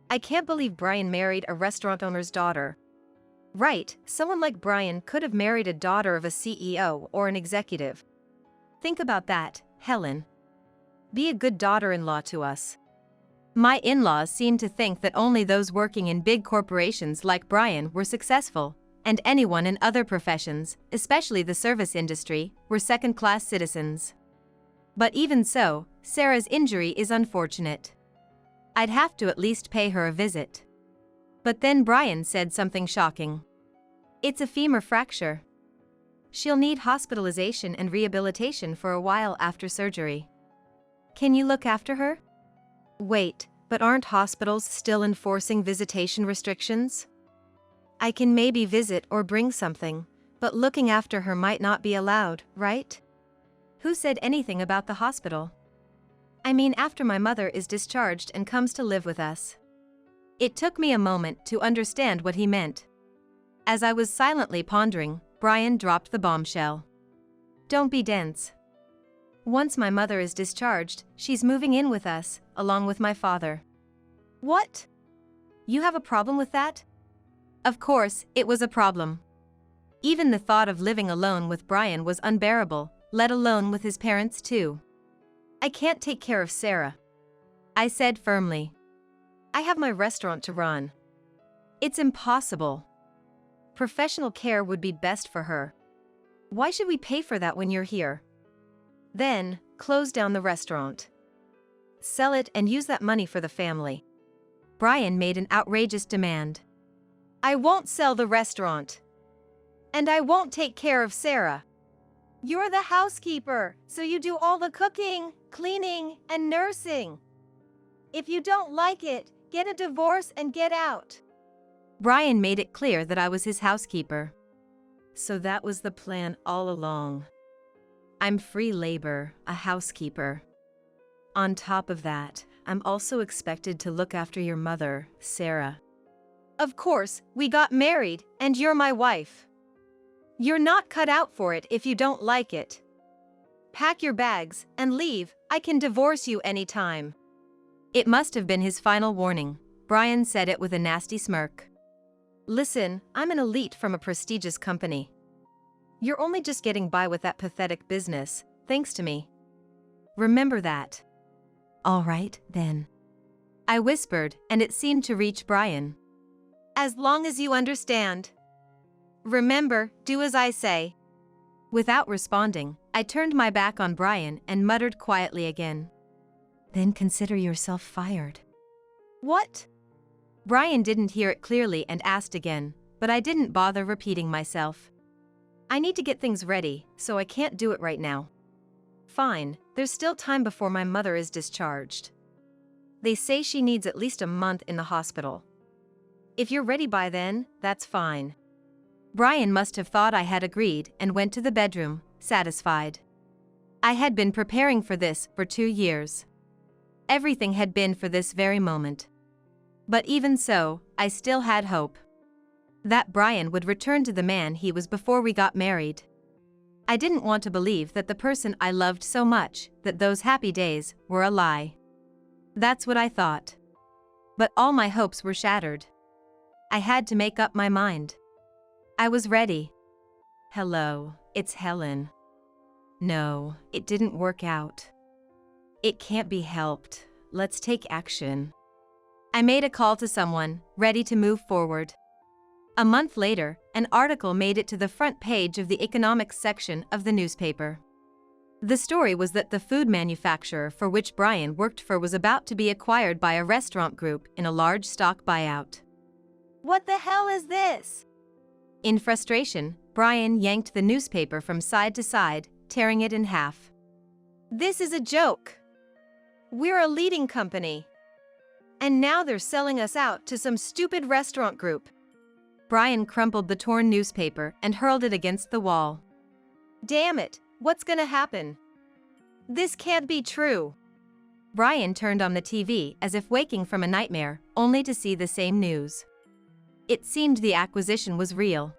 I can't believe Brian married a restaurant owner's daughter. Right, someone like Brian could have married a daughter of a CEO or an executive. Think about that, Helen. Be a good daughter-in-law to us. My in-laws seemed to think that only those working in big corporations like Brian were successful, and anyone in other professions, especially the service industry, were second-class citizens. But even so, Sarah's injury is unfortunate. I'd have to at least pay her a visit. But then Brian said something shocking. It's a femur fracture. She'll need hospitalization and rehabilitation for a while after surgery. Can you look after her? Wait, but aren't hospitals still enforcing visitation restrictions? I can maybe visit or bring something, but looking after her might not be allowed, right? Who said anything about the hospital? I mean, after my mother is discharged and comes to live with us. It took me a moment to understand what he meant. As I was silently pondering, Brian dropped the bombshell. Don't be dense. Once my mother is discharged, she's moving in with us, along with my father. What? You have a problem with that? Of course, it was a problem. Even the thought of living alone with Brian was unbearable, let alone with his parents too. I can't take care of Sarah, I said firmly. I have my restaurant to run. It's impossible. Professional care would be best for her. Why should we pay for that when you're here? Then, close down the restaurant. Sell it and use that money for the family. Brian made an outrageous demand. I won't sell the restaurant. And I won't take care of Sarah. You're the housekeeper, so you do all the cooking, cleaning, and nursing. If you don't like it, get a divorce and get out. Brian made it clear that I was his housekeeper. So that was the plan all along. I'm free labor, a housekeeper. On top of that, I'm also expected to look after your mother, Sarah. Of course, we got married, and you're my wife. You're not cut out for it if you don't like it. Pack your bags and leave. I can divorce you anytime. It must have been his final warning. Brian said it with a nasty smirk. Listen, I'm an elite from a prestigious company. You're only just getting by with that pathetic business, thanks to me. Remember that. All right, then. I whispered, and it seemed to reach Brian. As long as you understand. Remember, do as I say. Without responding, I turned my back on Brian and muttered quietly again. Then consider yourself fired. What? Brian didn't hear it clearly and asked again, but I didn't bother repeating myself. I need to get things ready, so I can't do it right now. Fine, there's still time before my mother is discharged. They say she needs at least a month in the hospital. If you're ready by then, that's fine. Brian must have thought I had agreed and went to the bedroom, satisfied. I had been preparing for this for 2 years. Everything had been for this very moment. But even so, I still had hope. That Brian would return to the man he was before we got married. I didn't want to believe that the person I loved so much, that those happy days, were a lie. That's what I thought. But all my hopes were shattered. I had to make up my mind. I was ready. Hello, it's Helen. No, it didn't work out. It can't be helped. Let's take action. I made a call to someone, ready to move forward. A month later, an article made it to the front page of the economics section of the newspaper. The story was that the food manufacturer for which Brian worked for was about to be acquired by a restaurant group in a large stock buyout. What the hell is this? In frustration, Brian yanked the newspaper from side to side, tearing it in half. This is a joke. We're a leading company. And now they're selling us out to some stupid restaurant group. Brian crumpled the torn newspaper and hurled it against the wall. Damn it, what's gonna happen? This can't be true. Brian turned on the TV as if waking from a nightmare, only to see the same news. It seemed the acquisition was real.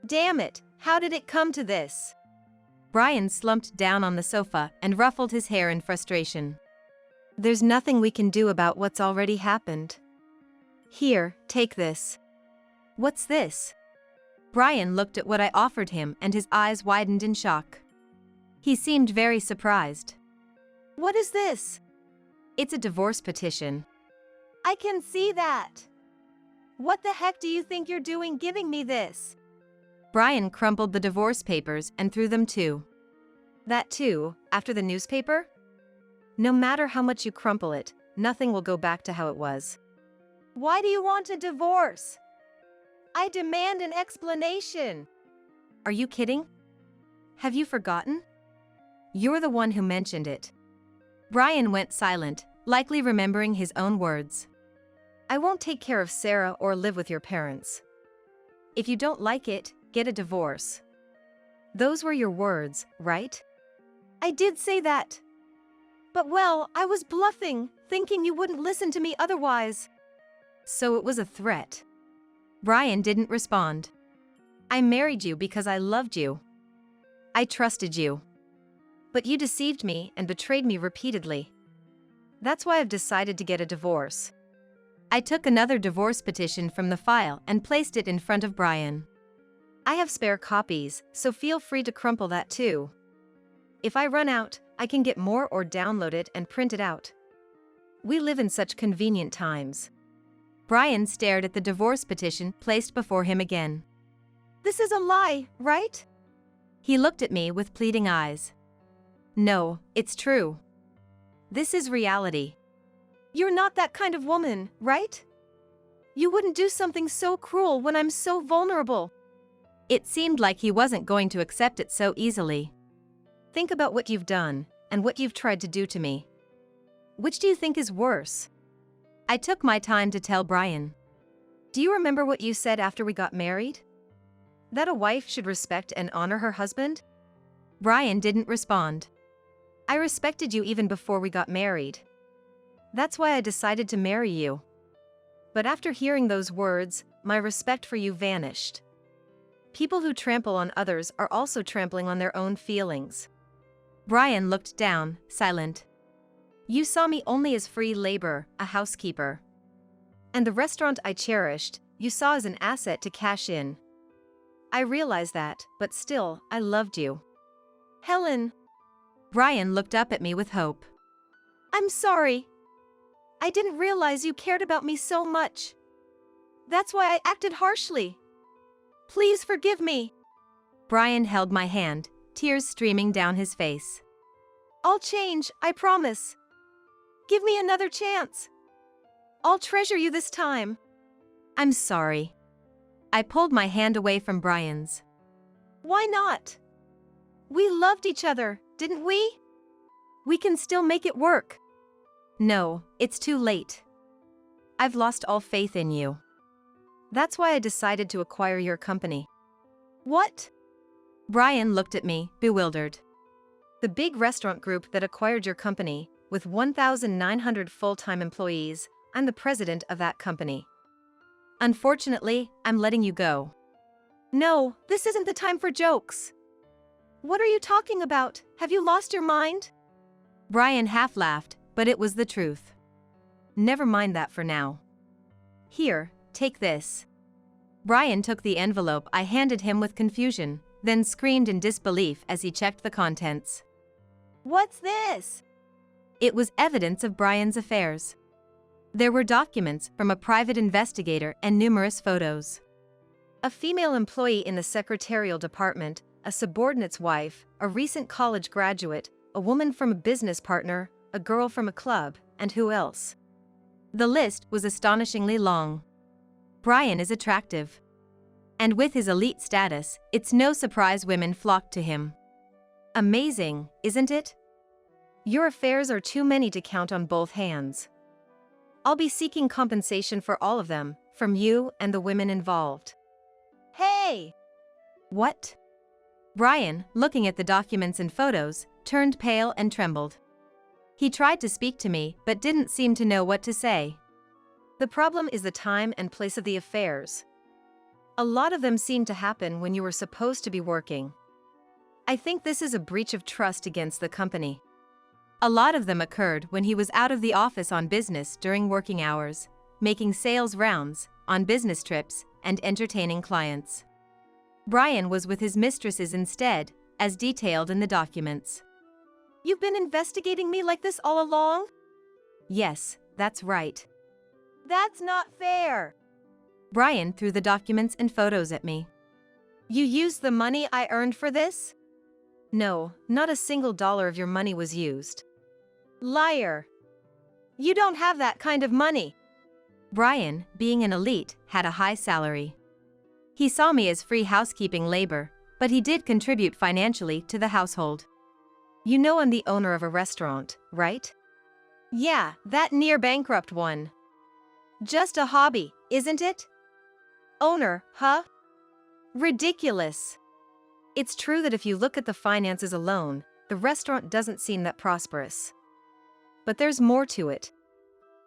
Damn it, how did it come to this? Brian slumped down on the sofa and ruffled his hair in frustration. There's nothing we can do about what's already happened. Here, take this. What's this? Brian looked at what I offered him and his eyes widened in shock. He seemed very surprised. What is this? It's a divorce petition. I can see that. What the heck do you think you're doing giving me this? Brian crumpled the divorce papers and threw them too. That too, after the newspaper? No matter how much you crumple it, nothing will go back to how it was. Why do you want a divorce? I demand an explanation. Are you kidding? Have you forgotten? You're the one who mentioned it. Brian went silent, likely remembering his own words. I won't take care of Sarah or live with your parents. If you don't like it, get a divorce. Those were your words, right? I did say that. But well, I was bluffing, thinking you wouldn't listen to me otherwise. So it was a threat. Brian didn't respond. I married you because I loved you. I trusted you. But you deceived me and betrayed me repeatedly. That's why I've decided to get a divorce. I took another divorce petition from the file and placed it in front of Brian. I have spare copies, so feel free to crumple that too. If I run out, I can get more or download it and print it out. We live in such convenient times. Brian stared at the divorce petition placed before him again. This is a lie, right? He looked at me with pleading eyes. No, it's true. This is reality. You're not that kind of woman, right? You wouldn't do something so cruel when I'm so vulnerable. It seemed like he wasn't going to accept it so easily. Think about what you've done, and what you've tried to do to me. Which do you think is worse? I took my time to tell Brian. Do you remember what you said after we got married? That a wife should respect and honor her husband? Brian didn't respond. I respected you even before we got married. That's why I decided to marry you. But after hearing those words, my respect for you vanished. People who trample on others are also trampling on their own feelings. Brian looked down, silent. You saw me only as free labor, a housekeeper. And the restaurant I cherished, you saw as an asset to cash in. I realize that, but still, I loved you. Helen. Brian looked up at me with hope. I'm sorry. I didn't realize you cared about me so much. That's why I acted harshly. Please forgive me. Brian held my hand, tears streaming down his face. I'll change, I promise. Give me another chance. I'll treasure you this time. I'm sorry. I pulled my hand away from Brian's. Why not? We loved each other, didn't we? We can still make it work. No, it's too late. I've lost all faith in you. That's why I decided to acquire your company. What? Brian looked at me, bewildered. The big restaurant group that acquired your company, with 1,900 full-time employees, I'm the president of that company. Unfortunately, I'm letting you go. No, this isn't the time for jokes. What are you talking about? Have you lost your mind? Brian half laughed, but it was the truth. Never mind that for now. Here, take this. Brian took the envelope I handed him with confusion, then screamed in disbelief as he checked the contents. What's this? It was evidence of Brian's affairs. There were documents from a private investigator and numerous photos. A female employee in the secretarial department, a subordinate's wife, a recent college graduate, a woman from a business partner, a girl from a club, and who else? The list was astonishingly long. Brian is attractive. And with his elite status, it's no surprise women flocked to him. Amazing, isn't it? Your affairs are too many to count on both hands. I'll be seeking compensation for all of them, from you and the women involved. Hey! What? Brian, looking at the documents and photos, turned pale and trembled. He tried to speak to me but didn't seem to know what to say. The problem is the time and place of the affairs. A lot of them seem to happen when you were supposed to be working. I think this is a breach of trust against the company. A lot of them occurred when he was out of the office on business during working hours, making sales rounds, on business trips, and entertaining clients. Brian was with his mistresses instead, as detailed in the documents. You've been investigating me like this all along? Yes, that's right. That's not fair. Brian threw the documents and photos at me. You used the money I earned for this? No, not a single dollar of your money was used. Liar. You don't have that kind of money. Brian, being an elite, had a high salary. He saw me as free housekeeping labor, but he did contribute financially to the household. You know I'm the owner of a restaurant, right? Yeah, that near bankrupt one. Just a hobby, isn't it? Owner, huh? Ridiculous. It's true that if you look at the finances alone, the restaurant doesn't seem that prosperous. But there's more to it.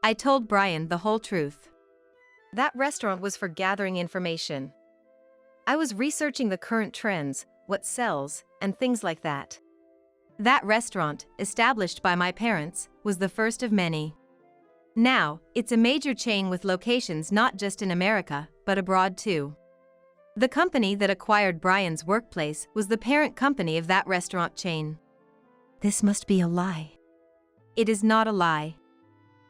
I told Brian the whole truth. That restaurant was for gathering information. I was researching the current trends, what sells, and things like that. That restaurant, established by my parents, was the first of many. Now, it's a major chain with locations not just in America, but abroad too. The company that acquired Brian's workplace was the parent company of that restaurant chain. This must be a lie. It is not a lie.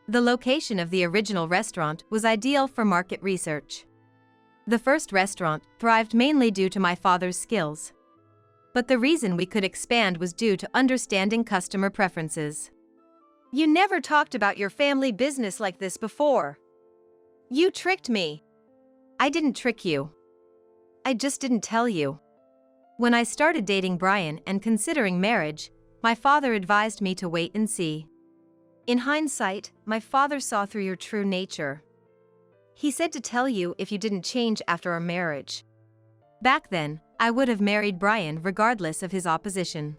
The location of the original restaurant was ideal for market research. The first restaurant thrived mainly due to my father's skills. But the reason we could expand was due to understanding customer preferences. You never talked about your family business like this before. You tricked me. I didn't trick you. I just didn't tell you. When I started dating Brian and considering marriage, my father advised me to wait and see. In hindsight, my father saw through your true nature. He said to tell you if you didn't change after our marriage. Back then, I would have married Brian regardless of his opposition.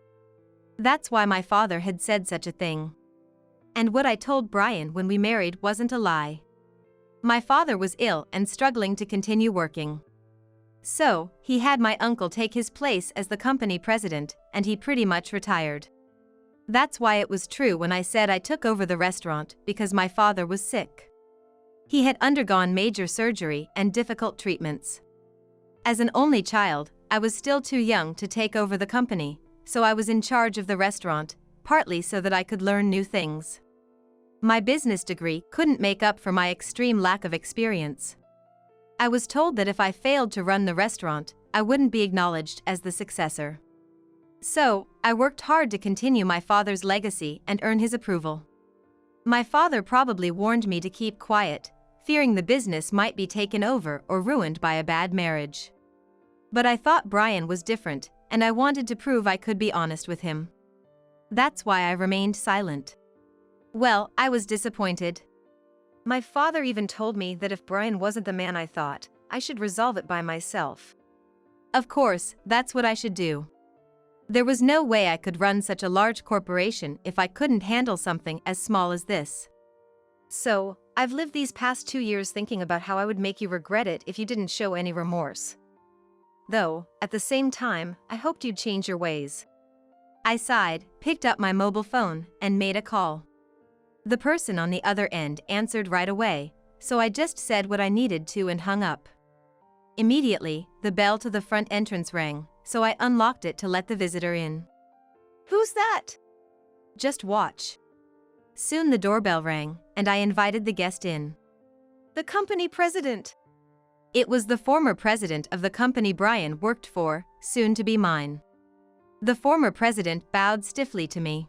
That's why my father had said such a thing. And what I told Brian when we married wasn't a lie. My father was ill and struggling to continue working. So, he had my uncle take his place as the company president, and he pretty much retired. That's why it was true when I said I took over the restaurant, because my father was sick. He had undergone major surgery and difficult treatments. As an only child, I was still too young to take over the company, so I was in charge of the restaurant, partly so that I could learn new things. My business degree couldn't make up for my extreme lack of experience. I was told that if I failed to run the restaurant, I wouldn't be acknowledged as the successor. So, I worked hard to continue my father's legacy and earn his approval. My father probably warned me to keep quiet, fearing the business might be taken over or ruined by a bad marriage. But I thought Brian was different, and I wanted to prove I could be honest with him. That's why I remained silent. Well, I was disappointed. My father even told me that if Brian wasn't the man I thought, I should resolve it by myself. Of course, that's what I should do. There was no way I could run such a large corporation if I couldn't handle something as small as this. So, I've lived these past 2 years thinking about how I would make you regret it if you didn't show any remorse. Though, at the same time, I hoped you'd change your ways. I sighed, picked up my mobile phone, and made a call. The person on the other end answered right away, so I just said what I needed to and hung up. Immediately, the bell to the front entrance rang, so I unlocked it to let the visitor in. Who's that? Just watch. Soon the doorbell rang, and I invited the guest in. The company president. It was the former president of the company Brian worked for, soon to be mine. The former president bowed stiffly to me.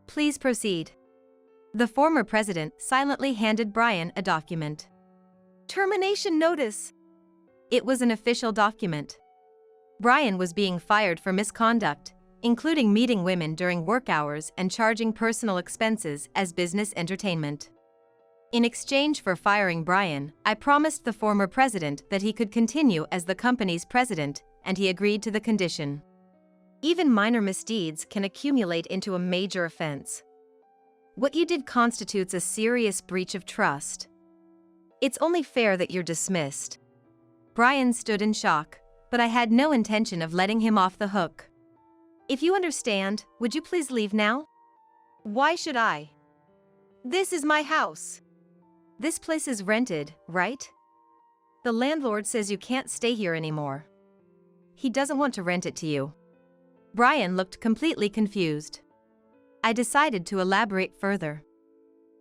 Please proceed. The former president silently handed Brian a document. Termination notice. It was an official document. Brian was being fired for misconduct, including meeting women during work hours and charging personal expenses as business entertainment. In exchange for firing Brian, I promised the former president that he could continue as the company's president, and he agreed to the condition. Even minor misdeeds can accumulate into a major offense. What you did constitutes a serious breach of trust. It's only fair that you're dismissed. Brian stood in shock, but I had no intention of letting him off the hook. If you understand, would you please leave now? Why should I? This is my house. This place is rented, right? The landlord says you can't stay here anymore. He doesn't want to rent it to you. Brian looked completely confused. I decided to elaborate further.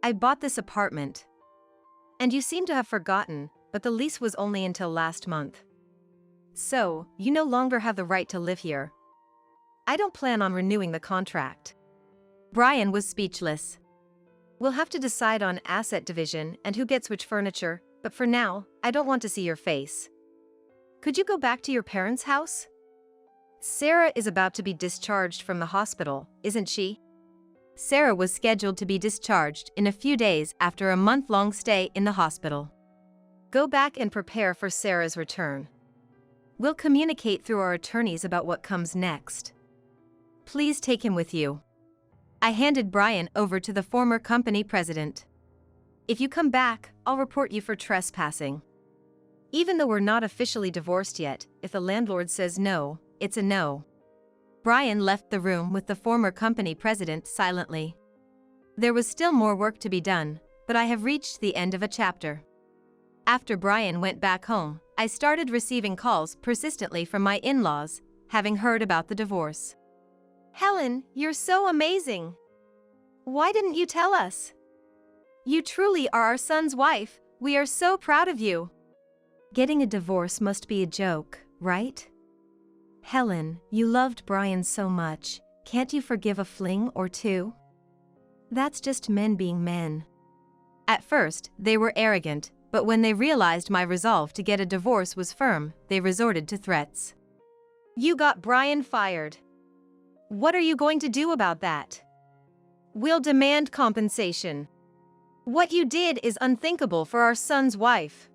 I bought this apartment. And you seem to have forgotten, but the lease was only until last month. So, you no longer have the right to live here. I don't plan on renewing the contract. Brian was speechless. We'll have to decide on asset division and who gets which furniture, but for now, I don't want to see your face. Could you go back to your parents' house? Sarah is about to be discharged from the hospital, isn't she? Sarah was scheduled to be discharged in a few days after a month-long stay in the hospital. Go back and prepare for Sarah's return. We'll communicate through our attorneys about what comes next. Please take him with you. I handed Brian over to the former company president. If you come back, I'll report you for trespassing. Even though we're not officially divorced yet, if the landlord says no, it's a no. Brian left the room with the former company president silently. There was still more work to be done, but I have reached the end of a chapter. After Brian went back home, I started receiving calls persistently from my in-laws, having heard about the divorce. Helen, you're so amazing. Why didn't you tell us? You truly are our son's wife. We are so proud of you. Getting a divorce must be a joke, right? Helen, you loved Brian so much. Can't you forgive a fling or two? That's just men being men. At first, they were arrogant, but when they realized my resolve to get a divorce was firm, they resorted to threats. You got Brian fired. What are you going to do about that? We'll demand compensation. What you did is unthinkable for our son's wife.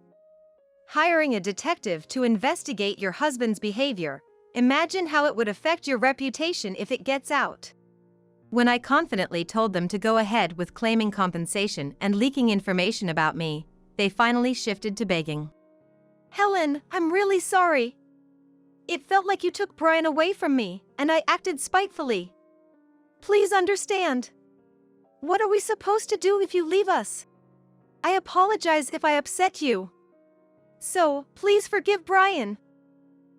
Hiring a detective to investigate your husband's behavior. Imagine how it would affect your reputation if it gets out. When I confidently told them to go ahead with claiming compensation and leaking information about me, they finally shifted to begging. Helen, I'm really sorry. It felt like you took Brian away from me, and I acted spitefully. Please understand. What are we supposed to do if you leave us? I apologize if I upset you. So, please forgive Brian.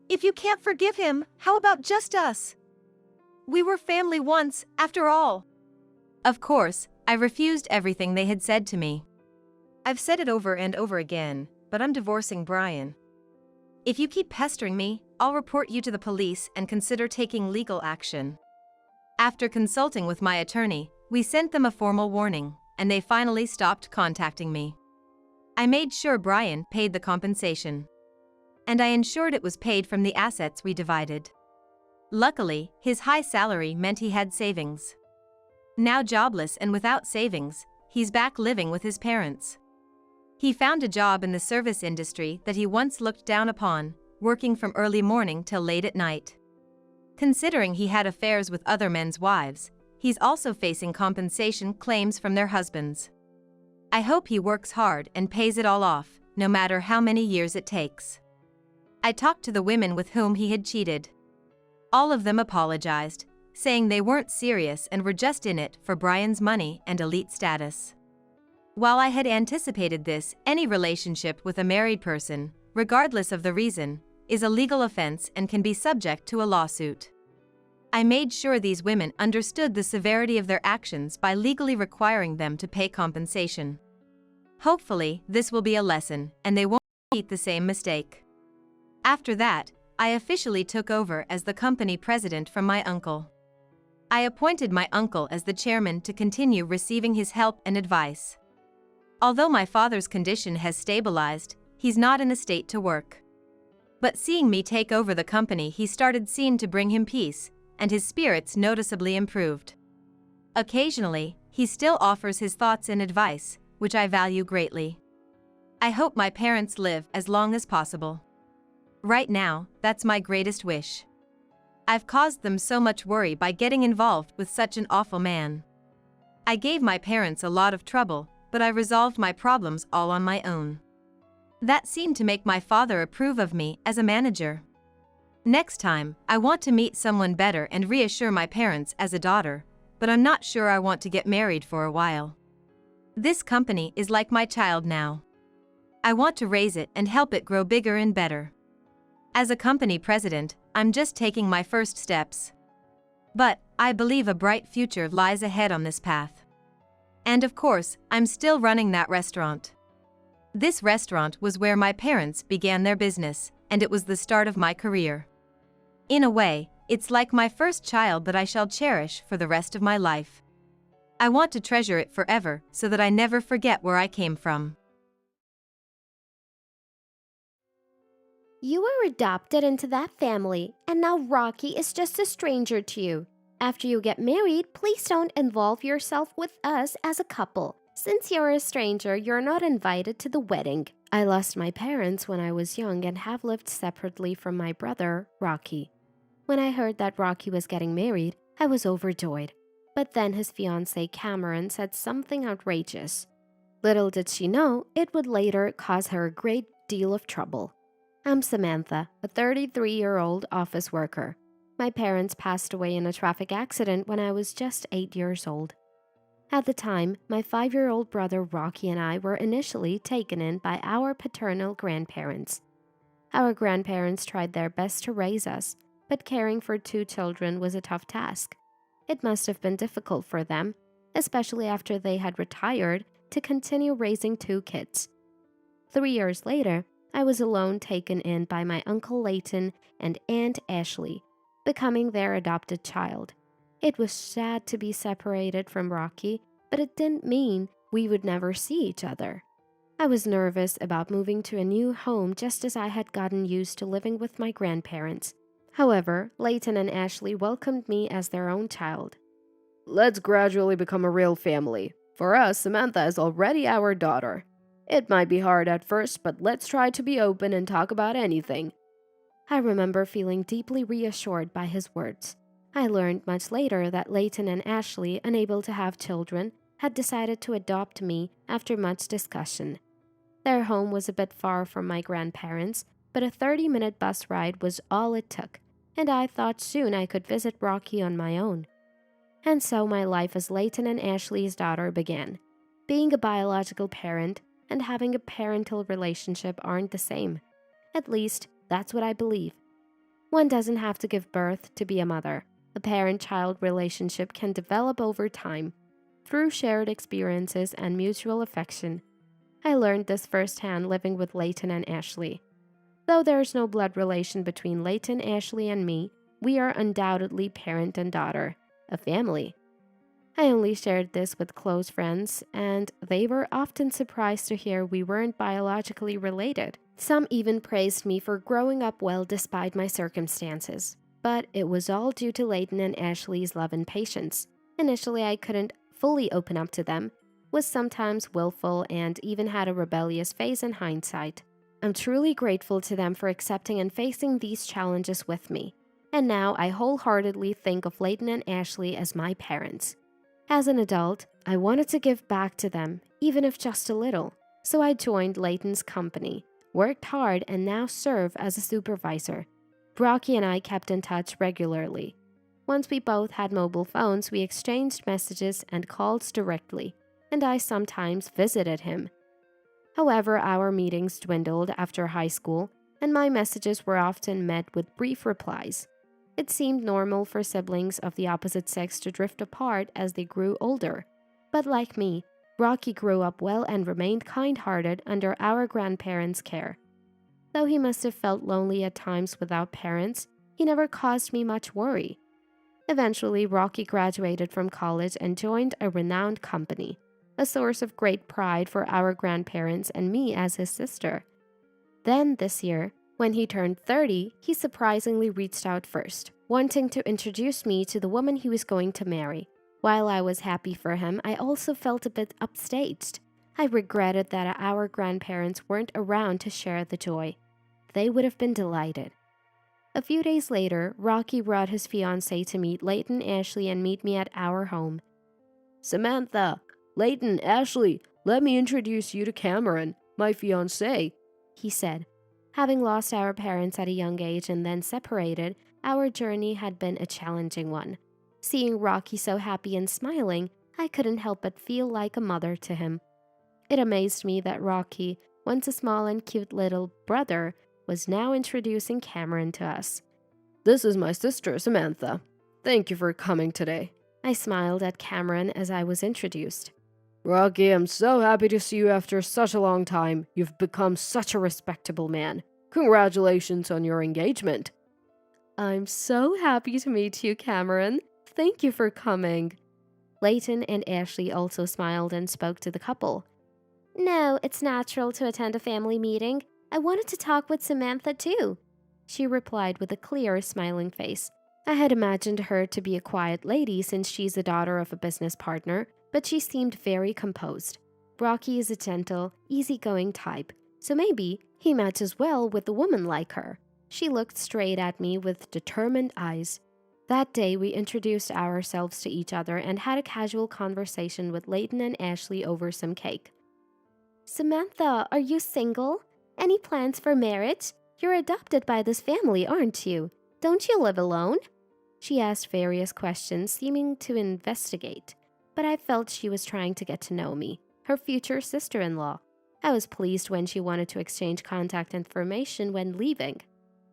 If you can't forgive him, how about just us? We were family once, after all. Of course, I refused everything they had said to me. I've said it over and over again, but I'm divorcing Brian. If you keep pestering me, I'll report you to the police and consider taking legal action. After consulting with my attorney, we sent them a formal warning, and they finally stopped contacting me. I made sure Brian paid the compensation. And I ensured it was paid from the assets we divided. Luckily, his high salary meant he had savings. Now jobless and without savings, he's back living with his parents. He found a job in the service industry that he once looked down upon, working from early morning till late at night. Considering he had affairs with other men's wives, he's also facing compensation claims from their husbands. I hope he works hard and pays it all off, no matter how many years it takes. I talked to the women with whom he had cheated. All of them apologized, saying they weren't serious and were just in it for Brian's money and elite status. While I had anticipated this, any relationship with a married person, regardless of the reason, is a legal offense and can be subject to a lawsuit. I made sure these women understood the severity of their actions by legally requiring them to pay compensation. Hopefully, this will be a lesson, and they won't repeat the same mistake. After that, I officially took over as the company president from my uncle. I appointed my uncle as the chairman to continue receiving his help and advice. Although my father's condition has stabilized, he's not in a state to work. But seeing me take over the company, he started seeing to bring him peace, and his spirits noticeably improved. Occasionally, he still offers his thoughts and advice, which I value greatly. I hope my parents live as long as possible. Right now, that's my greatest wish. I've caused them so much worry by getting involved with such an awful man. I gave my parents a lot of trouble, but I resolved my problems all on my own. That seemed to make my father approve of me as a manager. Next time, I want to meet someone better and reassure my parents as a daughter, but I'm not sure I want to get married for a while. This company is like my child now. I want to raise it and help it grow bigger and better. As a company president, I'm just taking my first steps. But I believe a bright future lies ahead on this path. And of course, I'm still running that restaurant. This restaurant was where my parents began their business, and it was the start of my career. In a way, it's like my first child that I shall cherish for the rest of my life. I want to treasure it forever so that I never forget where I came from. You were adopted into that family, and now Rocky is just a stranger to you. After you get married, please don't involve yourself with us as a couple. Since you're a stranger, you're not invited to the wedding. I lost my parents when I was young and have lived separately from my brother, Rocky. When I heard that Rocky was getting married, I was overjoyed. But then his fiancée Cameron said something outrageous. Little did she know, it would later cause her a great deal of trouble. I'm Samantha, a 33-year-old office worker. My parents passed away in a traffic accident when I was just 8 years old. At the time, my 5-year-old brother Rocky and I were initially taken in by our paternal grandparents. Our grandparents tried their best to raise us, but caring for 2 children was a tough task. It must have been difficult for them, especially after they had retired, to continue raising 2 kids. 3 years later, I was alone taken in by my Uncle Leighton and Aunt Ashley, becoming their adopted child. It was sad to be separated from Rocky, but it didn't mean we would never see each other. I was nervous about moving to a new home just as I had gotten used to living with my grandparents. However, Leighton and Ashley welcomed me as their own child. Let's gradually become a real family. For us, Samantha is already our daughter. It might be hard at first, but let's try to be open and talk about anything. I remember feeling deeply reassured by his words. I learned much later that Leighton and Ashley, unable to have children, had decided to adopt me after much discussion. Their home was a bit far from my grandparents, but a 30-minute bus ride was all it took, and I thought soon I could visit Rocky on my own. And so my life as Leighton and Ashley's daughter began. Being a biological parent and having a parental relationship aren't the same. At least, that's what I believe. One doesn't have to give birth to be a mother. A parent-child relationship can develop over time, through shared experiences and mutual affection. I learned this firsthand living with Leighton and Ashley. Though there's no blood relation between Leighton, Ashley, and me, we are undoubtedly parent and daughter, a family. I only shared this with close friends, and they were often surprised to hear we weren't biologically related. Some even praised me for growing up well despite my circumstances. But it was all due to Leighton and Ashley's love and patience. Initially, I couldn't fully open up to them, was sometimes willful, and even had a rebellious phase in hindsight. I'm truly grateful to them for accepting and facing these challenges with me. And now I wholeheartedly think of Leighton and Ashley as my parents. As an adult, I wanted to give back to them, even if just a little. So I joined Leighton's company, worked hard, and now serve as a supervisor. Rocky and I kept in touch regularly. Once we both had mobile phones, we exchanged messages and calls directly, and I sometimes visited him. However, our meetings dwindled after high school, and my messages were often met with brief replies. It seemed normal for siblings of the opposite sex to drift apart as they grew older. But like me, Rocky grew up well and remained kind-hearted under our grandparents' care. Though he must have felt lonely at times without parents, he never caused me much worry. Eventually, Rocky graduated from college and joined a renowned company, a source of great pride for our grandparents and me as his sister. Then, this year, when he turned 30, he surprisingly reached out first, wanting to introduce me to the woman he was going to marry. While I was happy for him, I also felt a bit upstaged. I regretted that our grandparents weren't around to share the joy. They would have been delighted. A few days later, Rocky brought his fiancée to meet Leighton, Ashley, and meet me at our home. Samantha, Leighton, Ashley, let me introduce you to Cameron, my fiancé, he said. Having lost our parents at a young age and then separated, our journey had been a challenging one. Seeing Rocky so happy and smiling, I couldn't help but feel like a mother to him. It amazed me that Rocky, once a small and cute little brother, was now introducing Cameron to us. This is my sister, Samantha. Thank you for coming today. I smiled at Cameron as I was introduced. Rocky, I'm so happy to see you after such a long time. You've become such a respectable man. Congratulations on your engagement. I'm so happy to meet you, Cameron. Thank you for coming. Leighton and Ashley also smiled and spoke to the couple. No, it's natural to attend a family meeting. I wanted to talk with Samantha too, she replied with a clear, smiling face. I had imagined her to be a quiet lady since she's the daughter of a business partner, but she seemed very composed. Rocky is a gentle, easygoing type, so maybe he matches well with a woman like her. She looked straight at me with determined eyes. That day, we introduced ourselves to each other and had a casual conversation with Leighton and Ashley over some cake. Samantha, are you single? Any plans for marriage? You're adopted by this family, aren't you? Don't you live alone? She asked various questions, seeming to investigate, but I felt she was trying to get to know me, her future sister-in-law. I was pleased when she wanted to exchange contact information when leaving.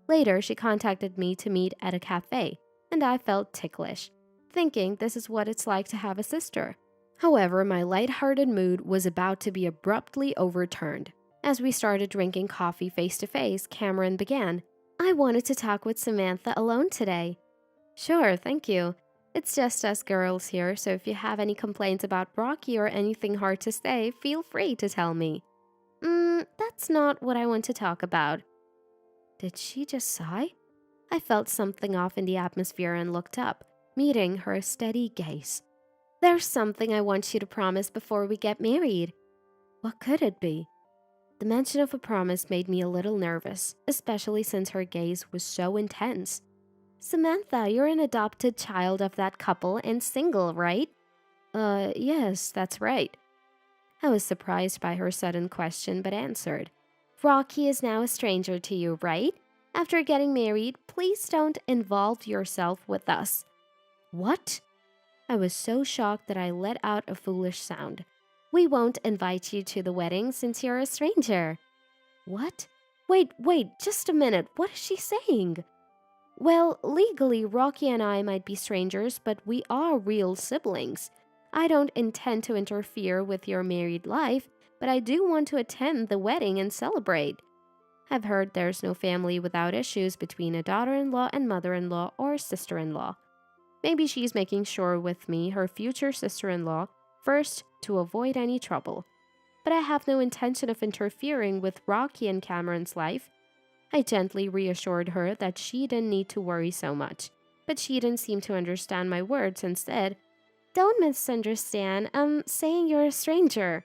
Later, she contacted me to meet at a cafe, and I felt ticklish, thinking this is what it's like to have a sister. However, my lighthearted mood was about to be abruptly overturned. As we started drinking coffee face-to-face, Cameron began, I wanted to talk with Samantha alone today. Sure, thank you. It's just us girls here, so if you have any complaints about Rocky or anything hard to say, feel free to tell me. That's not what I want to talk about. Did she just sigh? I felt something off in the atmosphere and looked up, meeting her steady gaze. There's something I want you to promise before we get married. What could it be? The mention of a promise made me a little nervous, especially since her gaze was so intense. Samantha, you're an adopted child of that couple and single, right? Yes, that's right. I was surprised by her sudden question, but answered. Rocky is now a stranger to you, right? After getting married, please don't involve yourself with us. What? I was so shocked that I let out a foolish sound. We won't invite you to the wedding since you're a stranger. What? Wait, just a minute. What is she saying? Well, legally, Rocky and I might be strangers, but we are real siblings. I don't intend to interfere with your married life, but I do want to attend the wedding and celebrate. I've heard there's no family without issues between a daughter-in-law and mother-in-law or sister-in-law. Maybe she's making sure with me, her future sister-in-law, first to avoid any trouble. But I have no intention of interfering with Rocky and Cameron's life. I gently reassured her that she didn't need to worry so much, but she didn't seem to understand my words and said, Don't misunderstand, I'm saying you're a stranger.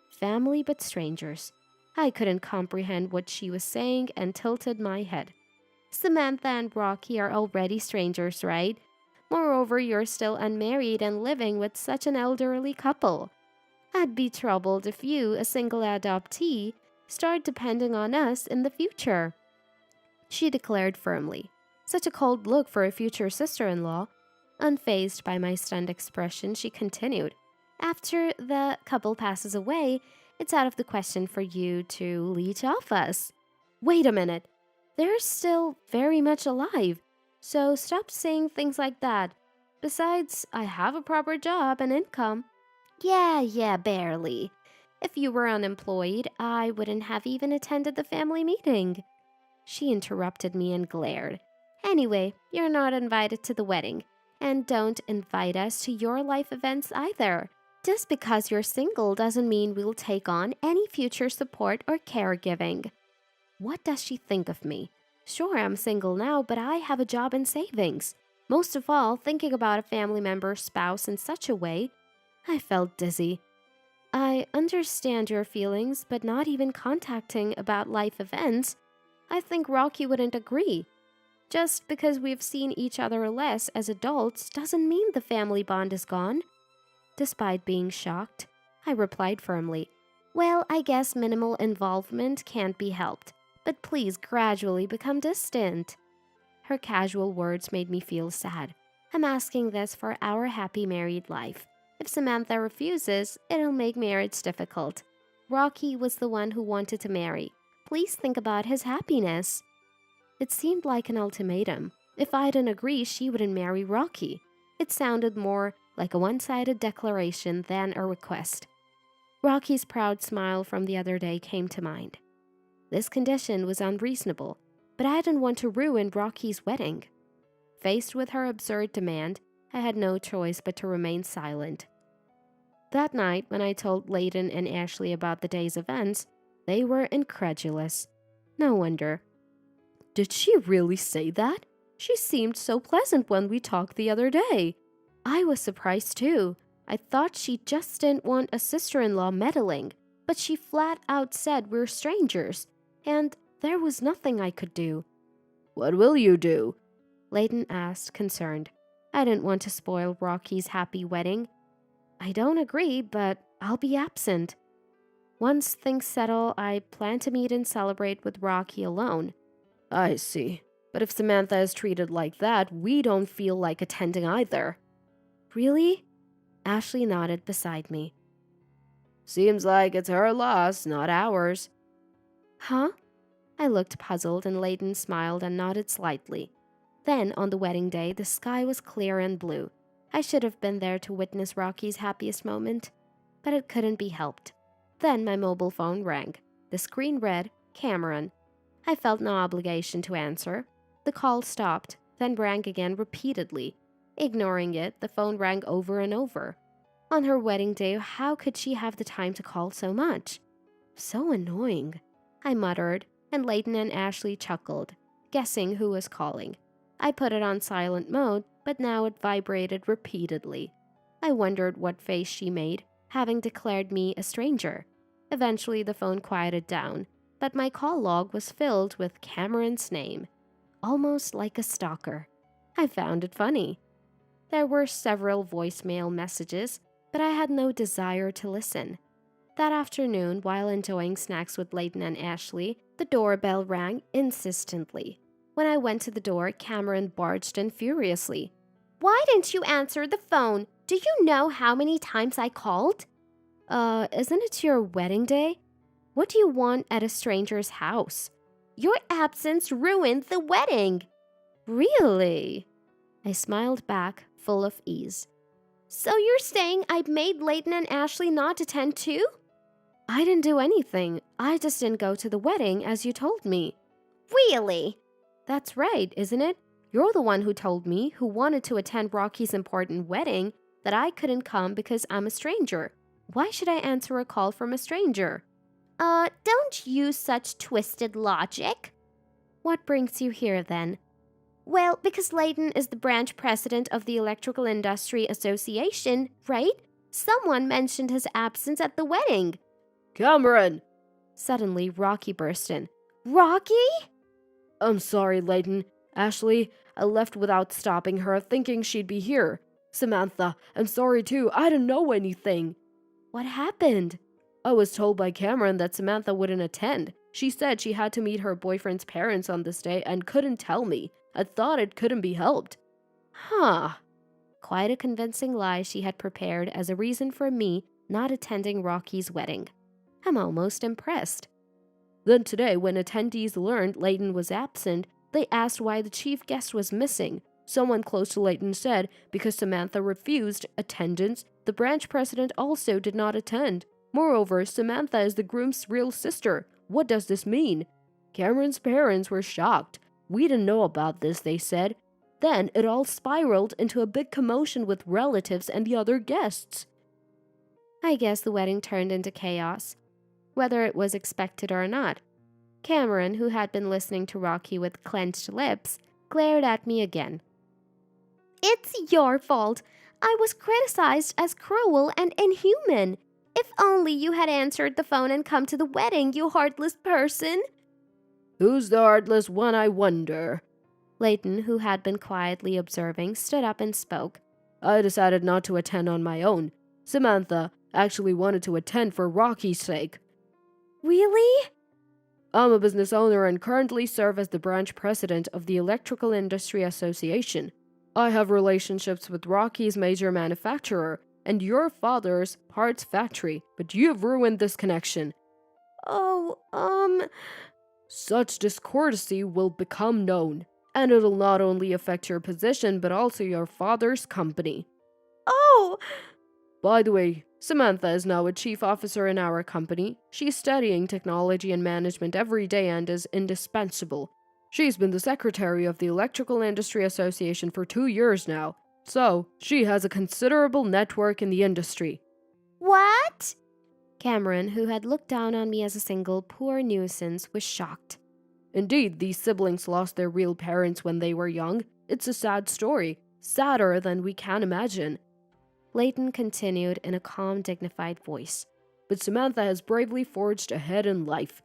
Family but strangers. I couldn't comprehend what she was saying and tilted my head. Samantha and Rocky are already strangers, right? Moreover, you're still unmarried and living with such an elderly couple. I'd be troubled if you, a single adoptee, start depending on us in the future. She declared firmly. Such a cold look for a future sister-in-law. Unfazed by my stunned expression, she continued. After the couple passes away, it's out of the question for you to leech off us. Wait a minute. They're still very much alive, so stop saying things like that. Besides, I have a proper job and income. Yeah, barely. If you were unemployed, I wouldn't have even attended the family meeting." She interrupted me and glared. "Anyway, you're not invited to the wedding. And don't invite us to your life events either. Just because you're single doesn't mean we'll take on any future support or caregiving." What does she think of me? Sure, I'm single now, but I have a job and savings. Most of all, thinking about a family member's spouse in such a way, I felt dizzy. "I understand your feelings, but not even contacting about life events. I think Rocky wouldn't agree. Just because we've seen each other less as adults doesn't mean the family bond is gone." Despite being shocked, I replied firmly, "Well, I guess minimal involvement can't be helped, but please gradually become distant." Her casual words made me feel sad. I'm asking this for our happy married life. If Samantha refuses, it'll make marriage difficult. Rocky was the one who wanted to marry. Please think about his happiness. It seemed like an ultimatum. If I didn't agree, she wouldn't marry Rocky. It sounded more like a one-sided declaration than a request. Rocky's proud smile from the other day came to mind. This condition was unreasonable, but I didn't want to ruin Rocky's wedding. Faced with her absurd demand, I had no choice but to remain silent. That night, when I told Layden and Ashley about the day's events, they were incredulous. No wonder. Did she really say that? She seemed so pleasant when we talked the other day. I was surprised too. I thought she just didn't want a sister-in-law meddling, but she flat out said we're strangers, and there was nothing I could do. "What will you do?" Layden asked, concerned. I didn't want to spoil Rocky's happy wedding. "I don't agree, but I'll be absent. Once things settle, I plan to meet and celebrate with Rocky alone." "I see. But if Samantha is treated like that, we don't feel like attending either." "Really?" Ashley nodded beside me. "Seems like it's her loss, not ours." "Huh?" I looked puzzled, and Layden smiled and nodded slightly. Then, on the wedding day, the sky was clear and blue. I should have been there to witness Rocky's happiest moment, but it couldn't be helped. Then my mobile phone rang. The screen read, "Cameron." I felt no obligation to answer. The call stopped, then rang again repeatedly. Ignoring it, the phone rang over and over. On her wedding day, how could she have the time to call so much? So annoying, I muttered, and Layden and Ashley chuckled, guessing who was calling. I put it on silent mode, but now it vibrated repeatedly. I wondered what face she made, having declared me a stranger. Eventually, the phone quieted down, but my call log was filled with Cameron's name, almost like a stalker. I found it funny. There were several voicemail messages, but I had no desire to listen. That afternoon, while enjoying snacks with Layden and Ashley, the doorbell rang insistently. When I went to the door, Cameron barged in furiously. "Why didn't you answer the phone? Do you know how many times I called?" Isn't it your wedding day? What do you want at a stranger's house?" "Your absence ruined the wedding." "Really?" I smiled back, full of ease. "So you're saying I made Layden and Ashley not attend too?" "I didn't do anything. I just didn't go to the wedding as you told me." "Really?" "That's right, isn't it? You're the one who told me, who wanted to attend Rocky's important wedding, that I couldn't come because I'm a stranger. Why should I answer a call from a stranger?" Don't use such twisted logic." "What brings you here then?" "Well, because Layden is the branch president of the Electrical Industry Association, right? Someone mentioned his absence at the wedding." "Cameron!" Suddenly, Rocky burst in. "Rocky?" "I'm sorry, Layden. Ashley, I left without stopping her, thinking she'd be here. Samantha, I'm sorry too. I didn't know anything." "What happened?" "I was told by Cameron that Samantha wouldn't attend. She said she had to meet her boyfriend's parents on this day and couldn't tell me. I thought it couldn't be helped." "Huh." Quite a convincing lie she had prepared as a reason for me not attending Rocky's wedding. I'm almost impressed. Then today, when attendees learned Layden was absent, they asked why the chief guest was missing. Someone close to Layden said because Samantha refused attendance, the branch president also did not attend. Moreover, Samantha is the groom's real sister. What does this mean? Cameron's parents were shocked. We didn't know about this, they said. Then it all spiraled into a big commotion with relatives and the other guests. I guess the wedding turned into chaos, whether it was expected or not. Cameron, who had been listening to Rocky with clenched lips, glared at me again. It's your fault. I was criticized as cruel and inhuman. If only you had answered the phone and come to the wedding, you heartless person. Who's the heartless one, I wonder? Leighton, who had been quietly observing, stood up and spoke. I decided not to attend on my own. Samantha actually wanted to attend for Rocky's sake. Really? I'm a business owner and currently serve as the branch president of the Electrical Industry Association. I have relationships with Rocky's major manufacturer and your father's parts factory, but you've ruined this connection. Such discourtesy will become known, and it'll not only affect your position but also your father's company. Oh! By the way, Samantha is now a chief officer in our company. She's studying technology and management every day and is indispensable. She's been the secretary of the Electrical Industry Association for 2 years now, so she has a considerable network in the industry. What? Cameron, who had looked down on me as a single poor nuisance, was shocked. Indeed, these siblings lost their real parents when they were young. It's a sad story, sadder than we can imagine. Leighton continued in a calm, dignified voice. But Samantha has bravely forged ahead in life.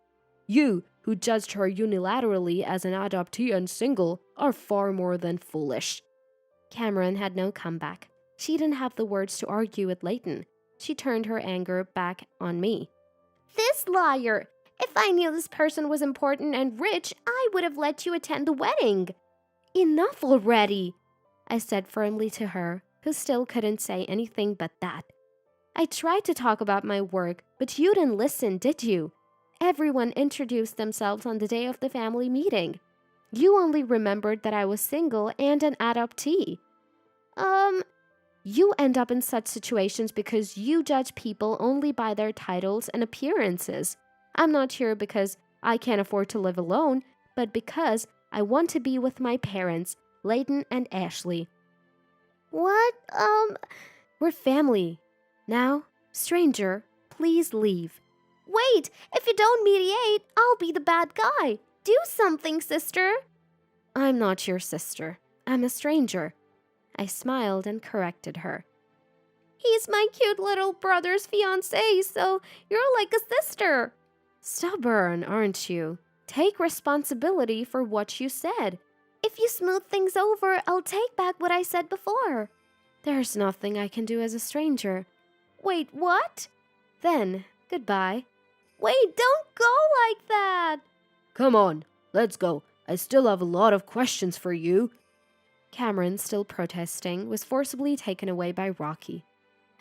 You, who judged her unilaterally as an adoptee and single, are far more than foolish. Cameron had no comeback. She didn't have the words to argue with Leighton. She turned her anger back on me. This liar! If I knew this person was important and rich, I would have let you attend the wedding. Enough already, I said firmly to her, who still couldn't say anything but that. I tried to talk about my work, but you didn't listen, did you? Everyone introduced themselves on the day of the family meeting. You only remembered that I was single and an adoptee. You end up in such situations because you judge people only by their titles and appearances. I'm not here because I can't afford to live alone, but because I want to be with my parents, Leighton and Ashley. What? We're family. Now, stranger, please leave. Wait, if you don't mediate, I'll be the bad guy. Do something, sister. I'm not your sister. I'm a stranger. I smiled and corrected her. He's my cute little brother's fiancé, so you're like a sister. Stubborn, aren't you? Take responsibility for what you said. If you smooth things over, I'll take back what I said before. There's nothing I can do as a stranger. Wait, what? Then, goodbye. Wait, don't go like that! Come on, let's go. I still have a lot of questions for you. Cameron, still protesting, was forcibly taken away by Rocky.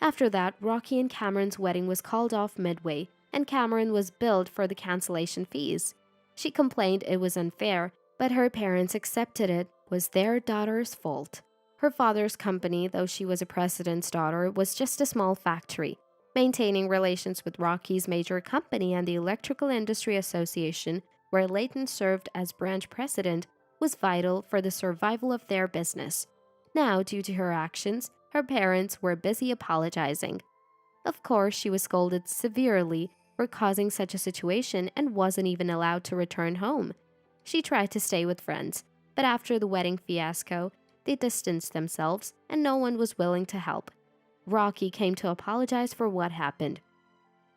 After that, Rocky and Cameron's wedding was called off midway, and Cameron was billed for the cancellation fees. She complained it was unfair, but her parents accepted it was their daughter's fault. Her father's company, though she was a president's daughter, was just a small factory. Maintaining relations with Rocky's major company and the Electrical Industry Association, where Leighton served as branch president, was vital for the survival of their business. Now, due to her actions, her parents were busy apologizing. Of course, she was scolded severely for causing such a situation and wasn't even allowed to return home. She tried to stay with friends, but after the wedding fiasco, they distanced themselves and no one was willing to help. Rocky came to apologize for what happened.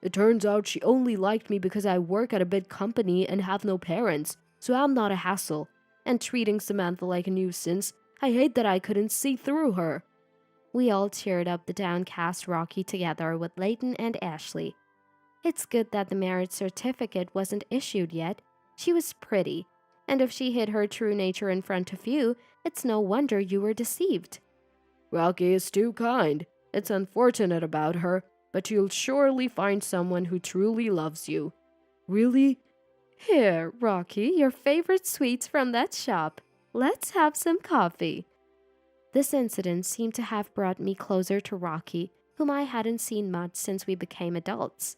It turns out she only liked me because I work at a big company and have no parents, so I'm not a hassle. And treating Samantha like a nuisance, I hate that I couldn't see through her. We all cheered up the downcast Rocky together with Leighton and Ashley. It's good that the marriage certificate wasn't issued yet. She was pretty, and if she hid her true nature in front of you, it's no wonder you were deceived. Rocky is too kind. It's unfortunate about her, but you'll surely find someone who truly loves you. Really? Here, Rocky, your favorite sweets from that shop. Let's have some coffee. This incident seemed to have brought me closer to Rocky, whom I hadn't seen much since we became adults.